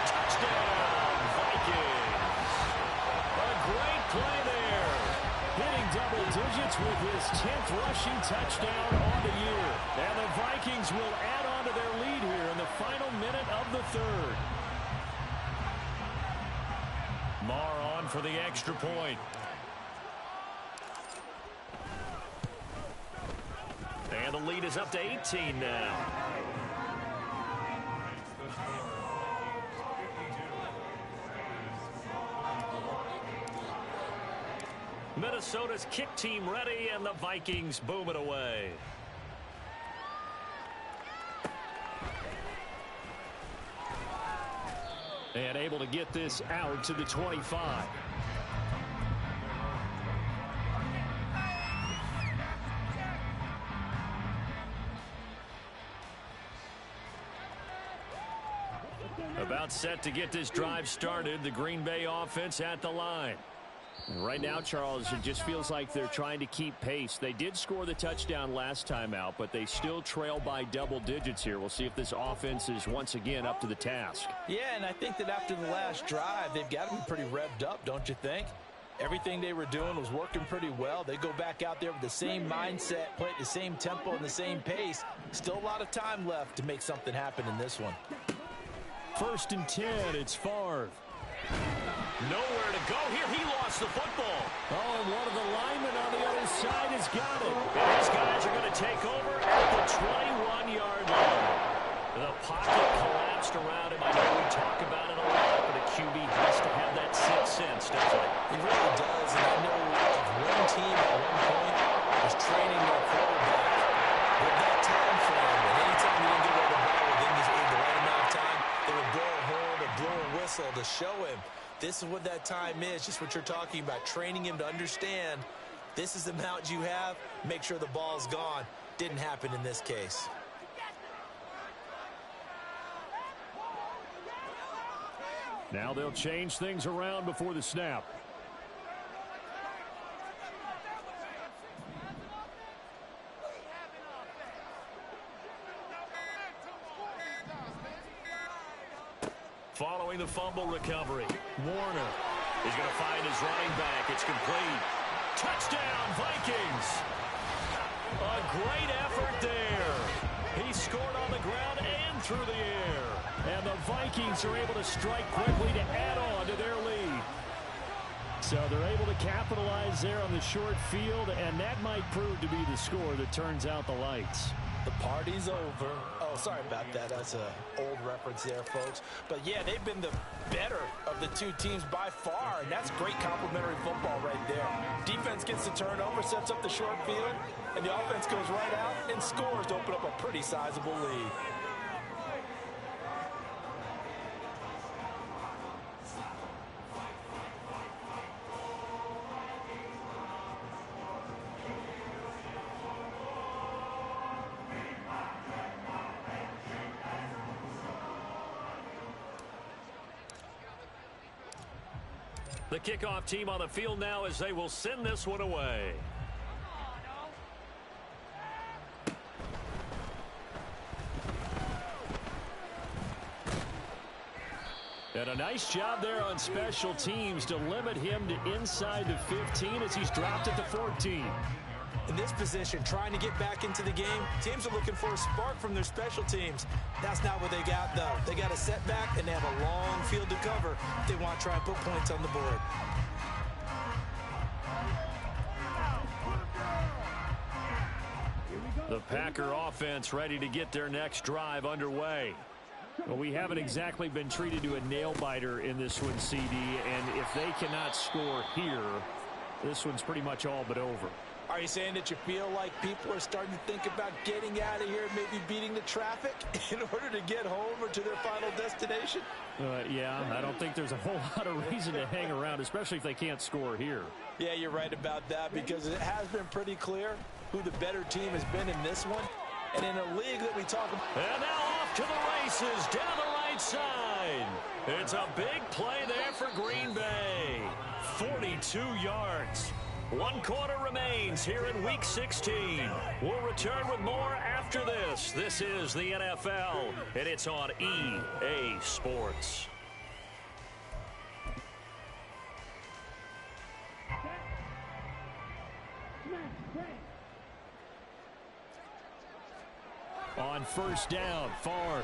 Touchdown, Vikings. A great play there. Hitting double digits with his 10th rushing touchdown on the year. And the Vikings will add on to their lead here in the final minute of the 3rd. Marr on for the extra point. And the lead is up to 18 now. Minnesota's kick team ready, and the Vikings boom it away. And able to get this out to the 25. About set to get this drive started. The Green Bay offense at the line. And right now, Charles, it just feels like they're trying to keep pace. They did score the touchdown last time out, but they still trail by double digits here. We'll see if this offense is once again up to the task. Yeah, and I think that after the last drive, they've got to be pretty revved up, don't you think? Everything they were doing was working pretty well. They go back out there with the same mindset, play at the same tempo and the same pace. Still a lot of time left to make something happen in this one. 1st and 10, it's Favre. Nowhere to go here. He lost the football. Oh, and one of the linemen on the other side has got it. And these guys are going to take over at the 21-yard line. The pocket collapsed around him. I know we talk about it a lot, but a QB has to have that sixth sense, doesn't it? He really does, and I know one team at one point was training their quarterback with that time frame, and anytime you didn't get rid of the ball within the right amount of time, they would blow a horn or blow a whistle to show him this is what that time is, just what you're talking about, training him to understand this is the amount you have, make sure the ball's gone. Didn't happen in this case. Now they'll change things around before the snap. Following the fumble recovery, Warner is going to find his running back. It's complete. Touchdown, Vikings. A great effort there. He scored on the ground and through the air. And the Vikings are able to strike quickly to add on to their lead. So they're able to capitalize there on the short field, and that might prove to be the score that turns out the lights. The party's over. Oh, sorry about that. That's an old reference there, folks. But, yeah, they've been the better of the two teams by far, and that's great complementary football right there. Defense gets the turnover, sets up the short field, and the offense goes right out and scores to open up a pretty sizable lead. The kickoff team on the field now as they will send this one away. And a nice job there on special teams to limit him to inside the 15 as he's dropped at the 14. In this position, trying to get back into the game, teams are looking for a spark from their special teams. That's not what they got, though. They got a setback, and they have a long field to cover if they want to try and put points on the board. The Packer offense ready to get their next drive underway. Well, we haven't exactly been treated to a nail-biter in this one, CD, and if they cannot score here, this one's pretty much all but over. Are you saying that you feel like people are starting to think about getting out of here, maybe beating the traffic in order to get home or to their final destination? Yeah, I don't think there's a whole lot of reason to hang around, especially if they can't score here. Yeah, you're right about that, because it has been pretty clear who the better team has been in this one. And in a league that we talk about. And now off to the races down the right side. It's a big play there for Green Bay. 42 yards. 1 quarter remains here in Week 16. We'll return with more after this. This is the NFL, and it's on EA Sports. On first down, Favre.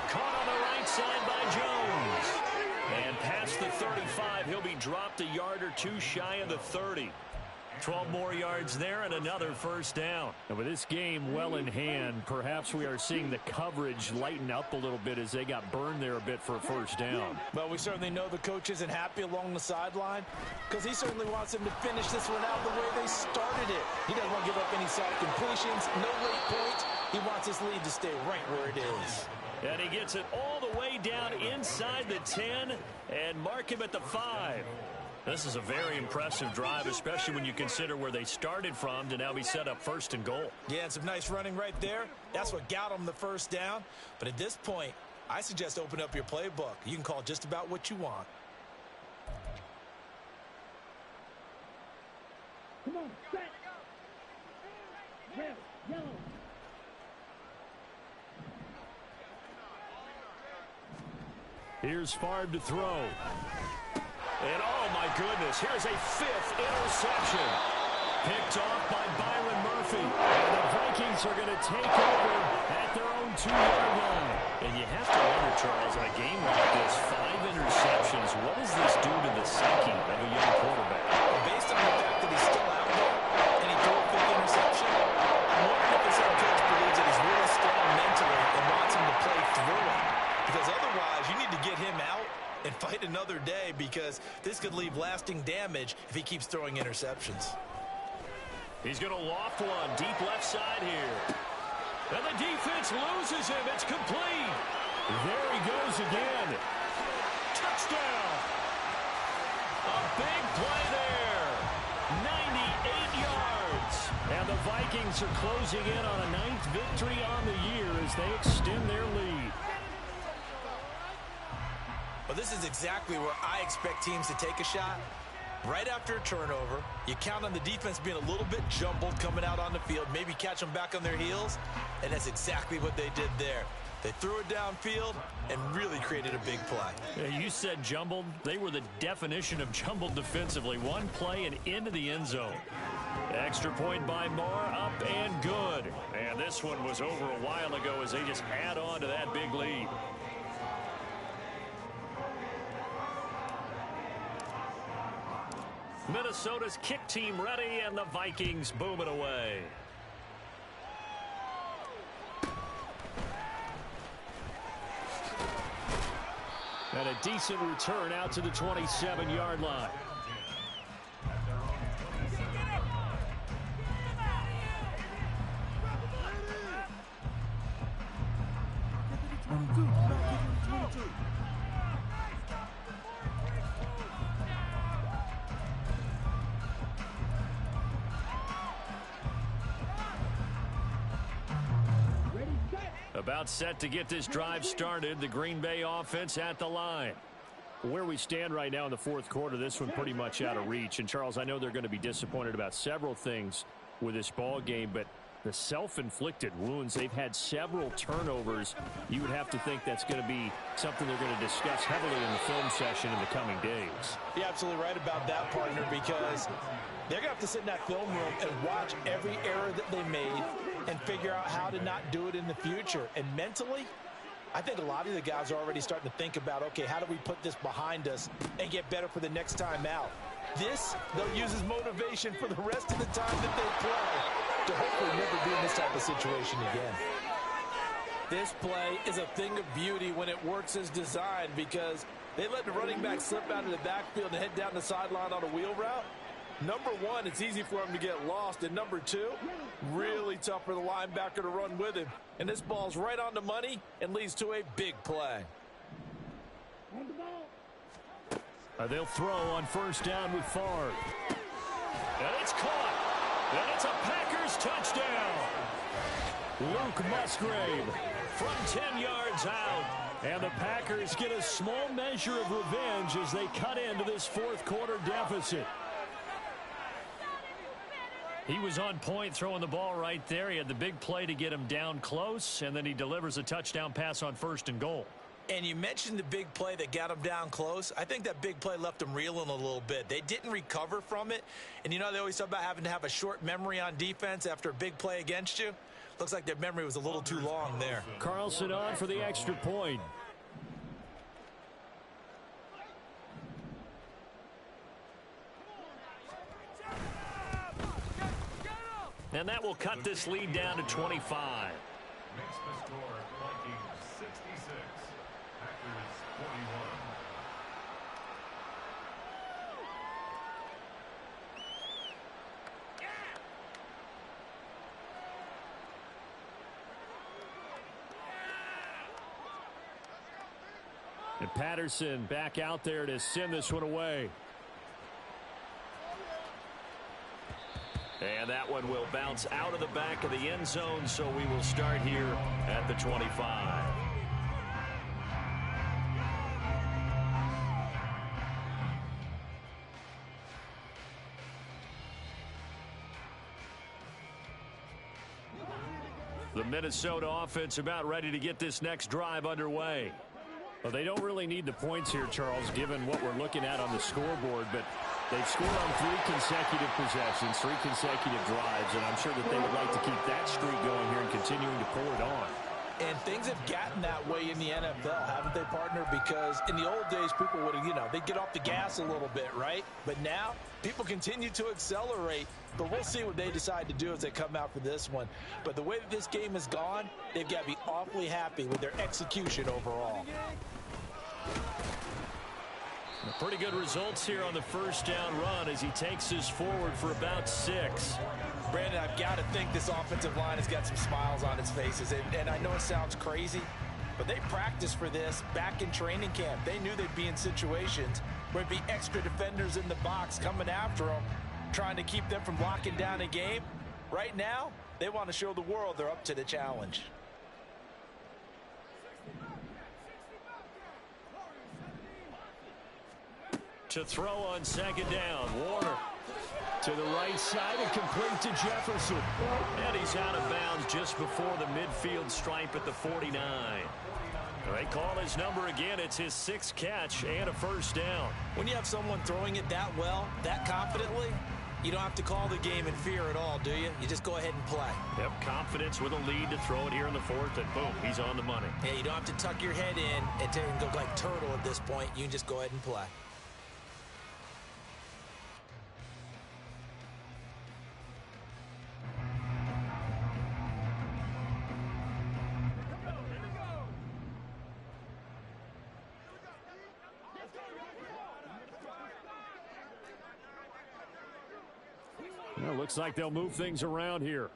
Caught on the right side by Jones. And past the 35, he'll be dropped a yard or two shy of the 30. 12 more yards there and another first down. And with this game well in hand, perhaps we are seeing the coverage lighten up a little bit as they got burned there a bit for a first down. Well, we certainly know the coach isn't happy along the sideline, because he certainly wants them to finish this one out the way they started it. He doesn't want to give up any soft completions, no late points. He wants his lead to stay right where it is. And he gets it all the way down inside the 10 and mark him at the 5. This is a very impressive drive, especially when you consider where they started from to now be set up first and goal. Yeah, and some nice running right there. That's what got them the first down. But at this point, I suggest open up your playbook. You can call just about what you want. Come on, set. Red, yellow. Here's Favre to throw. And oh my goodness, here's a 5th interception. Picked off by Byron Murphy. And the Vikings are going to take over at their own 2-yard line. And you have to wonder, Charles, in a game like this, 5 interceptions, what does this do to the psyche of a young quarterback? Well, based on the fact that he's still out there and he threw a 5th interception, I'm wondering if this head coach believes that he's really strong mentally and wants him to play through it. Because otherwise, you need to get him out and fight another day, because this could leave lasting damage if he keeps throwing interceptions. He's going to loft one deep left side here. And the defense loses him. It's complete. There he goes again. Touchdown. A big play there. 98 yards. And the Vikings are closing in on a 9th victory on the year as they extend their lead. Well, this is exactly where I expect teams to take a shot. Right after a turnover, you count on the defense being a little bit jumbled coming out on the field, maybe catch them back on their heels, and that's exactly what they did there. They threw it downfield and really created a big play. Yeah, you said jumbled. They were the definition of jumbled defensively. One play and into the end zone. Extra point by Moore, up and good. And this one was over a while ago as they just add on to that big lead. Minnesota's kick team ready, and the Vikings boom it away. And a decent return out to the 27-yard line. About set to get this drive started. The Green Bay offense at the line. Where we stand right now in the 4th quarter, this one pretty much out of reach. And, Charles, I know they're going to be disappointed about several things with this ball game, but The self-inflicted wounds, they've had several turnovers. You would have to think that's going to be something they're going to discuss heavily in the film session in the coming days. You're absolutely right about that, partner, because they're going to have to sit in that film room and watch every error that they made and figure out how to not do it in the future. And mentally, I think a lot of the guys are already starting to think about, okay, how do we put this behind us and get better for the next time out? This, they'll use as motivation for the rest of the time that they play to hopefully never be in this type of situation again. This play is a thing of beauty when it works as designed, because they let the running back slip out of the backfield and head down the sideline on a wheel route. Number one, it's easy for him to get lost. And number two, really tough for the linebacker to run with him. And this ball's right on the money and leads to a big play. They'll throw on first down with Favre. And it's caught. And it's a Packers touchdown. Luke Musgrave From 10 yards out. and the Packers get a small measure of revenge as they cut into this fourth quarter deficit. He was on point throwing the ball right there. He had the big play to get him down close, and then he delivers a touchdown pass on 1st and goal. And you mentioned the big play that got him down close. I think that big play left him reeling a little bit. They didn't recover from it. And you know, they always talk about having to have a short memory on defense after a big play against you. Looks like their memory was a little too long there. Carlson on for the extra point. And that will cut this lead down to 25. Makes the score Vikings 66, Packers 41. And Patterson back out there to send this one away. And that one will bounce out of the back of the end zone, so we will start here at the 25. The Minnesota offense about ready to get this next drive underway. Well, they don't really need the points here, Charles, given what we're looking at on the scoreboard, but they've scored on 3 consecutive possessions, 3 consecutive drives, and I'm sure that they would like to keep that streak going here and continuing to pour it on. And things have gotten that way in the NFL, haven't they, partner? Because in the old days, people would, they'd get off the gas a little bit, right? But now, people continue to accelerate. But we'll see what they decide to do as they come out for this one. But the way that this game has gone, they've got to be awfully happy with their execution overall. Pretty good results here on the first down run as he takes us forward for about 6. Brandon, I've got to think this offensive line has got some smiles on its faces. And I know it sounds crazy, but they practiced for this back in training camp. They knew they'd be in situations where there'd be extra defenders in the box coming after them, trying to keep them from locking down a game. Right now, they want to show the world they're up to the challenge. To throw on second down, Warner. To the right side and complete to Jefferson. And he's out of bounds just before the midfield stripe at the 49. They call his number again. It's his 6th catch and a first down. When you have someone throwing it that well, that confidently, you don't have to call the game in fear at all, do you? You just go ahead and play. Yep, confidence with a lead to throw it here in the 4th, and boom, he's on the money. Yeah, you don't have to tuck your head in and go like turtle at this point. You can just go ahead and play. Well, looks like they'll move things around here.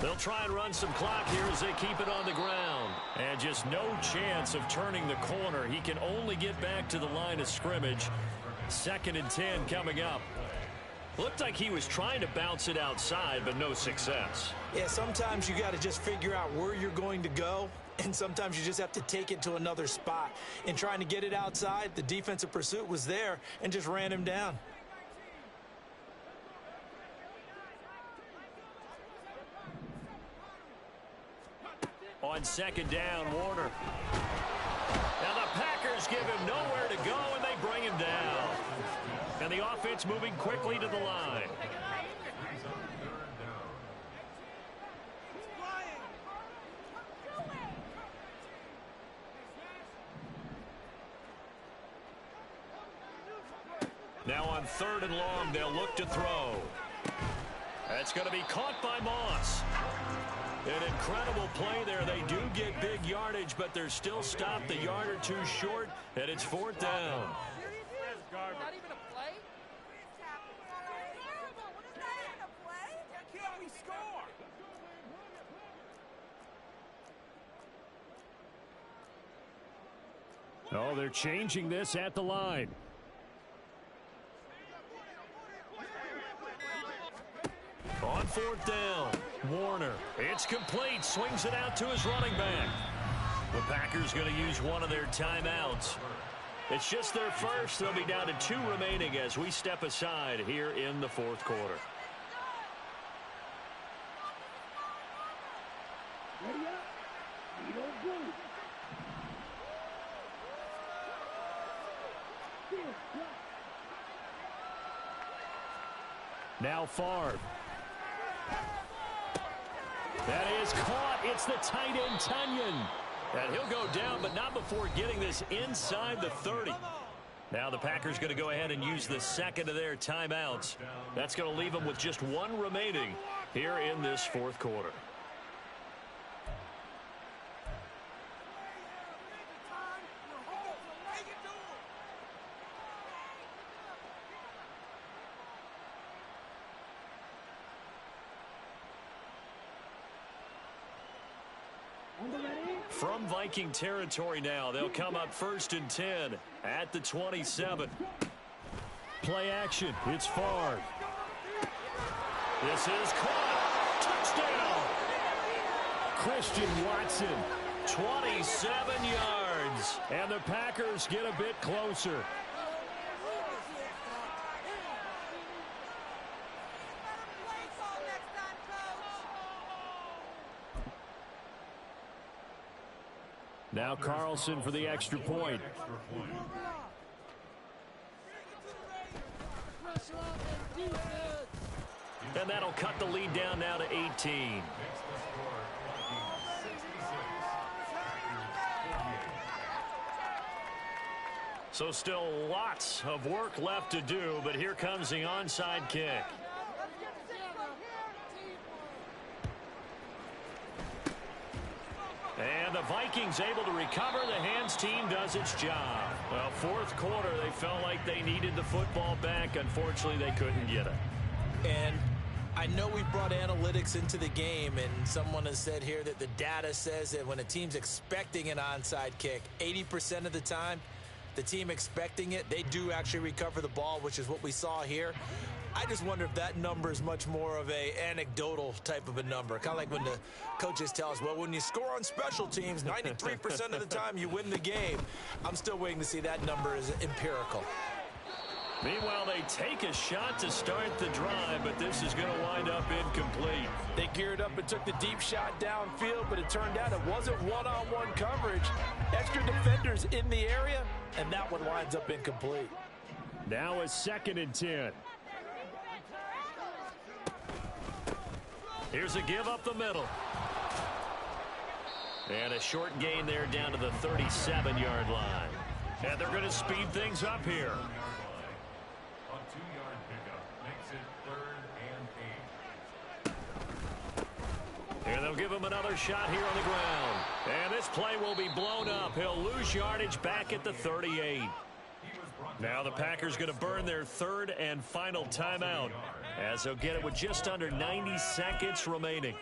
They'll try and run some clock here as they keep it on the ground. And just no chance of turning the corner. He can only get back to the line of scrimmage. 2nd and 10 coming up. Looked like he was trying to bounce it outside, but no success. Yeah, sometimes you got to just figure out where you're going to go, and sometimes you just have to take it to another spot. In trying to get it outside, the defensive pursuit was there and just ran him down. On second down, Warner. Now the Packers give him nowhere to go, and they bring him down. And the offense moving quickly to the line. Now on third and long, they'll look to throw. That's going to be caught by Moss. An incredible play there. They do get big yardage, but they're still stopped a yard or two short, and it's fourth down. Not even a play? Can't we score? Oh, they're changing this at the line. On fourth down, Warner. It's complete. Swings it out to his running back. The Packers going to use one of their timeouts. It's just their first. They'll be down to 2 remaining as we step aside here in the fourth quarter. Ready up. You don't move. Now Favre. That is caught. It's the tight end, Tunyon. And he'll go down, but not before getting this inside the 30. Now the Packers going to go ahead and use the second of their timeouts. That's going to leave them with just 1 remaining here in this fourth quarter. From Viking territory now, they'll come up first and 10 at the 27. Play action. It's Favre. This is caught. Touchdown. Christian Watson. 27 yards. And the Packers get a bit closer. Now Carlson for the extra point. And that'll cut the lead down now to 18. So still lots of work left to do, but here comes the onside kick. And the Vikings able to recover. The hands team does its job. Well, fourth quarter, they felt like they needed the football back. Unfortunately, they couldn't get it. And I know we brought analytics into the game, and someone has said here that the data says that when a team's expecting an onside kick, 80% of the time, the team expecting it, they do actually recover the ball, which is what we saw here. I just wonder if that number is much more of a anecdotal type of a number. Kind of like when the coaches tell us, well, when you score on special teams, 93% of the time you win the game. I'm still waiting to see that number is empirical. Meanwhile, they take a shot to start the drive, but this is going to wind up incomplete. They geared up and took the deep shot downfield, but it turned out it wasn't one-on-one coverage. Extra defenders in the area, and that one winds up incomplete. Now a second and 10. Here's a give up the middle. And a short gain there down to the 37-yard line. And they're going to speed things up here. A 2-yard pickup makes it 3rd and 8. And they'll give him another shot here on the ground. And this play will be blown up. He'll lose yardage back at the 38. Now the Packers going to burn their 3rd and final timeout, as they'll get it with just under 90 seconds remaining.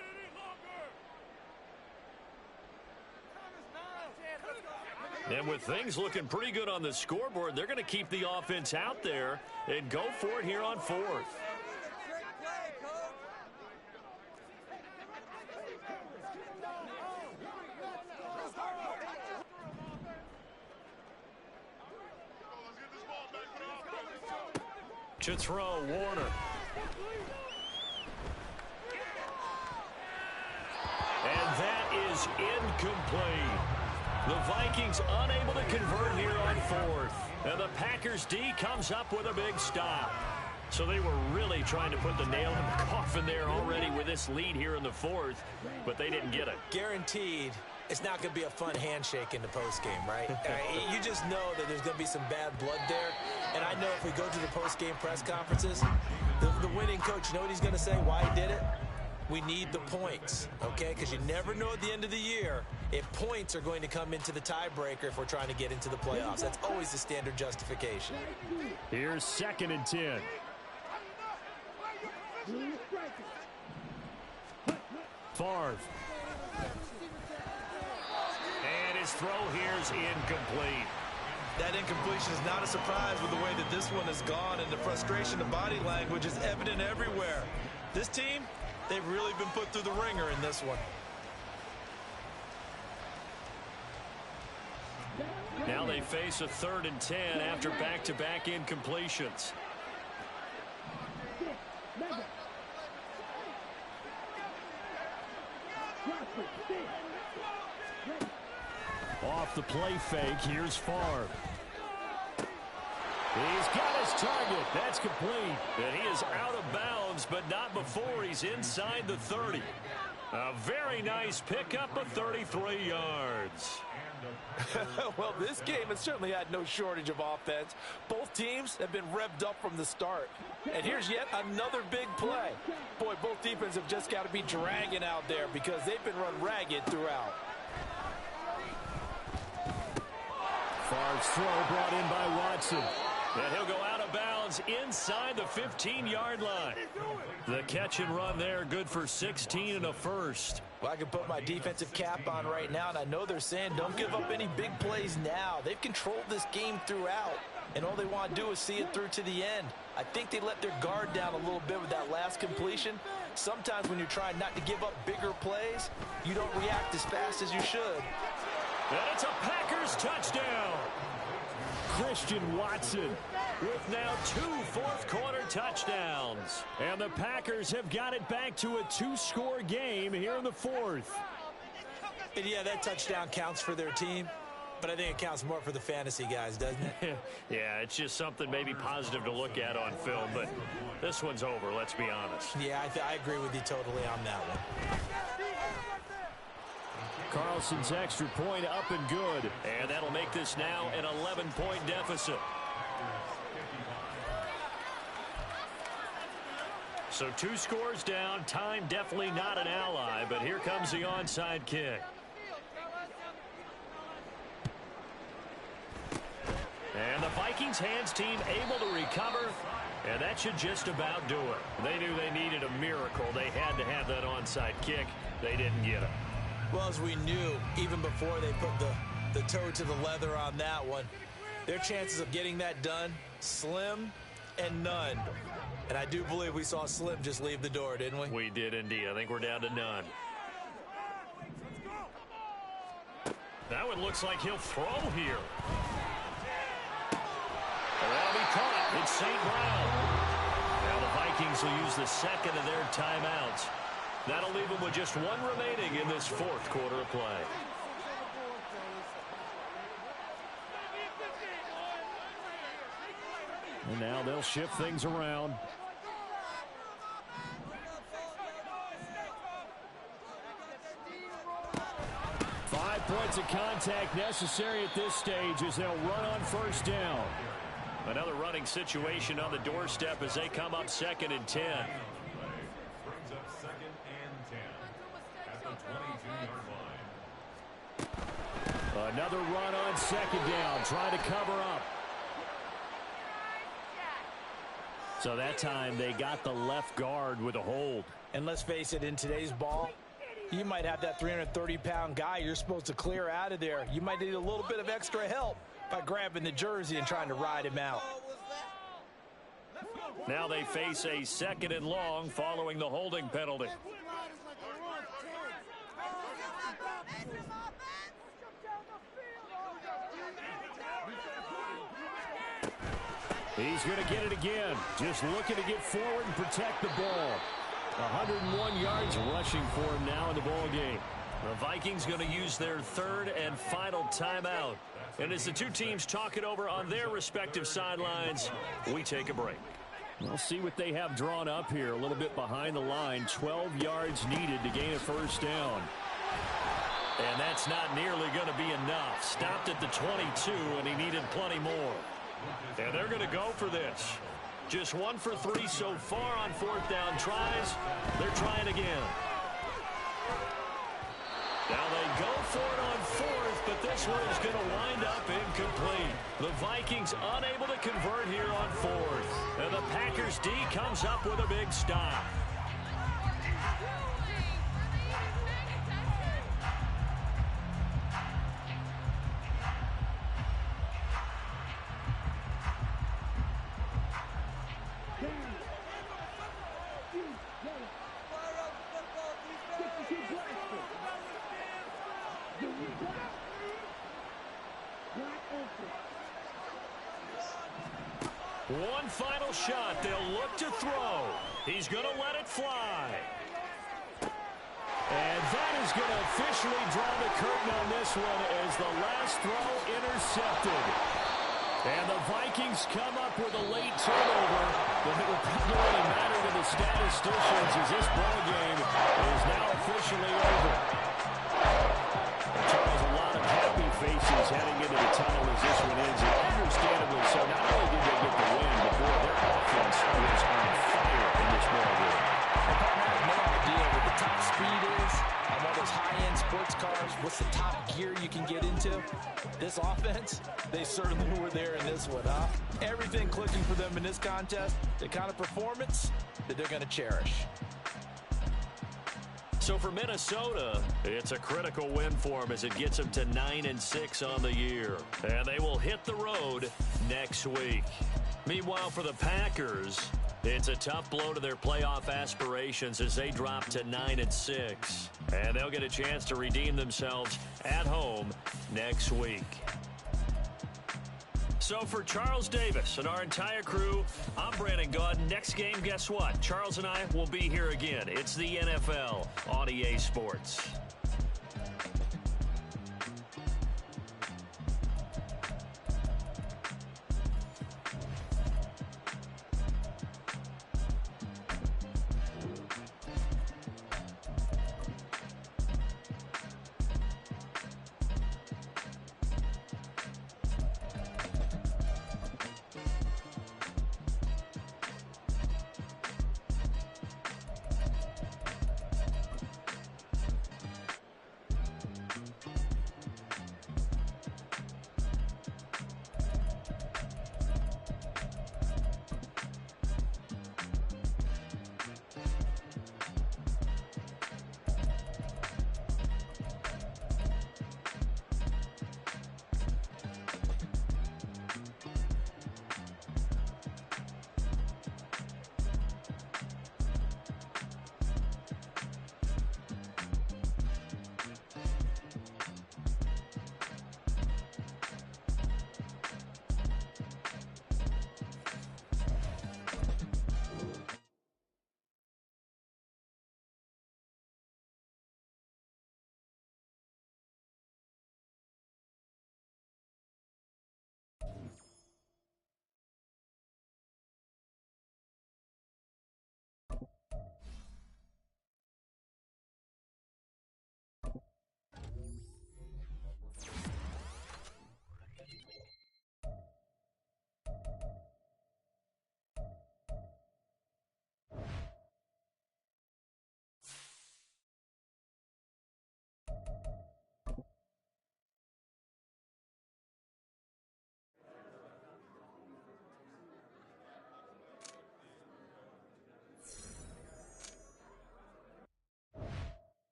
And with things looking pretty good on the scoreboard, they're going to keep the offense out there and go for it here on 4th. To throw, Warner. And that is incomplete. The Vikings unable to convert here on fourth. And the Packers D comes up with a big stop. So they were really trying to put the nail in the coffin there already with this lead here in the fourth, but they didn't get it. Guaranteed it's not going to be a fun handshake in the postgame, right? You just know that there's going to be some bad blood there. And I know if we go to the postgame press conferences, the winning coach, you know what he's going to say, why he did it? We need the points, okay? Because you never know at the end of the year if points are going to come into the tiebreaker if we're trying to get into the playoffs. That's always the standard justification. Here's 2nd and 10. Favre. And his throw here is incomplete. That incompletion is not a surprise with the way that this one has gone, and the frustration, the body language is evident everywhere. This team, they've really been put through the ringer in this one. Now they face a 3rd and 10 after back-to-back incompletions. Off the play fake, here's Favre. He's got his target. That's complete. And he is out of bounds, but not before he's inside the 30. A very nice pickup of 33 yards. Well, this game has certainly had no shortage of offense. Both teams have been revved up from the start. And here's yet another big play. Boy, both defenses have just got to be dragging out there because they've been run ragged throughout. Favre's throw brought in by Watson. And he'll go out of bounds inside the 15-yard line. The catch and run there, good for 16 and a first. Well, I can put my defensive cap on right now, and I know they're saying don't give up any big plays now. They've controlled this game throughout, and all they want to do is see it through to the end. I think they let their guard down a little bit with that last completion. Sometimes when you're trying not to give up bigger plays, you don't react as fast as you should. And it's a Packers touchdown. Christian Watson with now 2 fourth-quarter touchdowns. And the Packers have got it back to a 2-score game here in the fourth. And yeah, that touchdown counts for their team, but I think it counts more for the fantasy guys, doesn't it? Yeah, it's just something maybe positive to look at on film, but this one's over, let's be honest. Yeah, I agree with you totally on that one. Carlson's extra point up and good. And that'll make this now an 11-point deficit. So 2 scores down. Time definitely not an ally, but here comes the onside kick. And the Vikings hands team able to recover, and that should just about do it. They knew they needed a miracle. They had to have that onside kick. They didn't get it. Well, as we knew, even before they put the toe to the leather on that one, their chances of getting that done, slim and none. And I do believe we saw Slim just leave the door, didn't we? We did indeed. I think we're down to none. That one looks like he'll throw here. That'll be caught. It's St. Brown. Now the Vikings will use the second of their timeouts. That'll leave them with just 1 remaining in this fourth quarter of play. And now they'll shift things around. Five points of contact necessary at this stage as they'll run on first down. Another running situation on the doorstep as they come up 2nd and 10. Another run on 2nd down, trying to cover up. So that time they got the left guard with a hold. And let's face it, in today's ball, you might have that 330-pound guy you're supposed to clear out of there. You might need a little bit of extra help by grabbing the jersey and trying to ride him out. Now they face a 2nd and long following the holding penalty. He's going to get it again. Just looking to get forward and protect the ball. 101 yards rushing for him now in the ball game. The Vikings going to use their third and final timeout. And as the two teams talk it over on their respective sidelines, we take a break. We'll see what they have drawn up here. A little bit behind the line. 12 yards needed to gain a first down. And that's not nearly going to be enough. Stopped at the 22, and he needed plenty more. And they're going to go for this. Just 1 for 3 so far on fourth down tries. They're trying again. Now they go for it on fourth, but this one is going to wind up incomplete. The Vikings unable to convert here on fourth. And the Packers D comes up with a big stop. One final shot. They'll look to throw. He's going to let it fly. And that is going to officially draw the curtain on this one as the last throw intercepted. And the Vikings come up with a late turnover, but it will probably really matter to the statisticians as this ball game is now officially over. And Charles, a lot of happy faces heading into the tunnel as this one ends, and understandably so. Not only did they get the win, but boy, their offense was on fire in this ball game. I have no idea what the top speed is on one of those high-end sports cars. What's the top gear you can get into? This offense, they certainly were there in this one, huh? Everything clicking for them in this contest, the kind of performance that they're going to cherish. So for Minnesota, it's a critical win for them as it gets them to 9-6 on the year. And they will hit the road next week. Meanwhile, for the Packers, it's a tough blow to their playoff aspirations as they drop to 9-6. And they'll get a chance to redeem themselves at home next week. So for Charles Davis and our entire crew, I'm Brandon Gaudin. Next game, guess what? Charles and I will be here again. It's the NFL on EA Sports.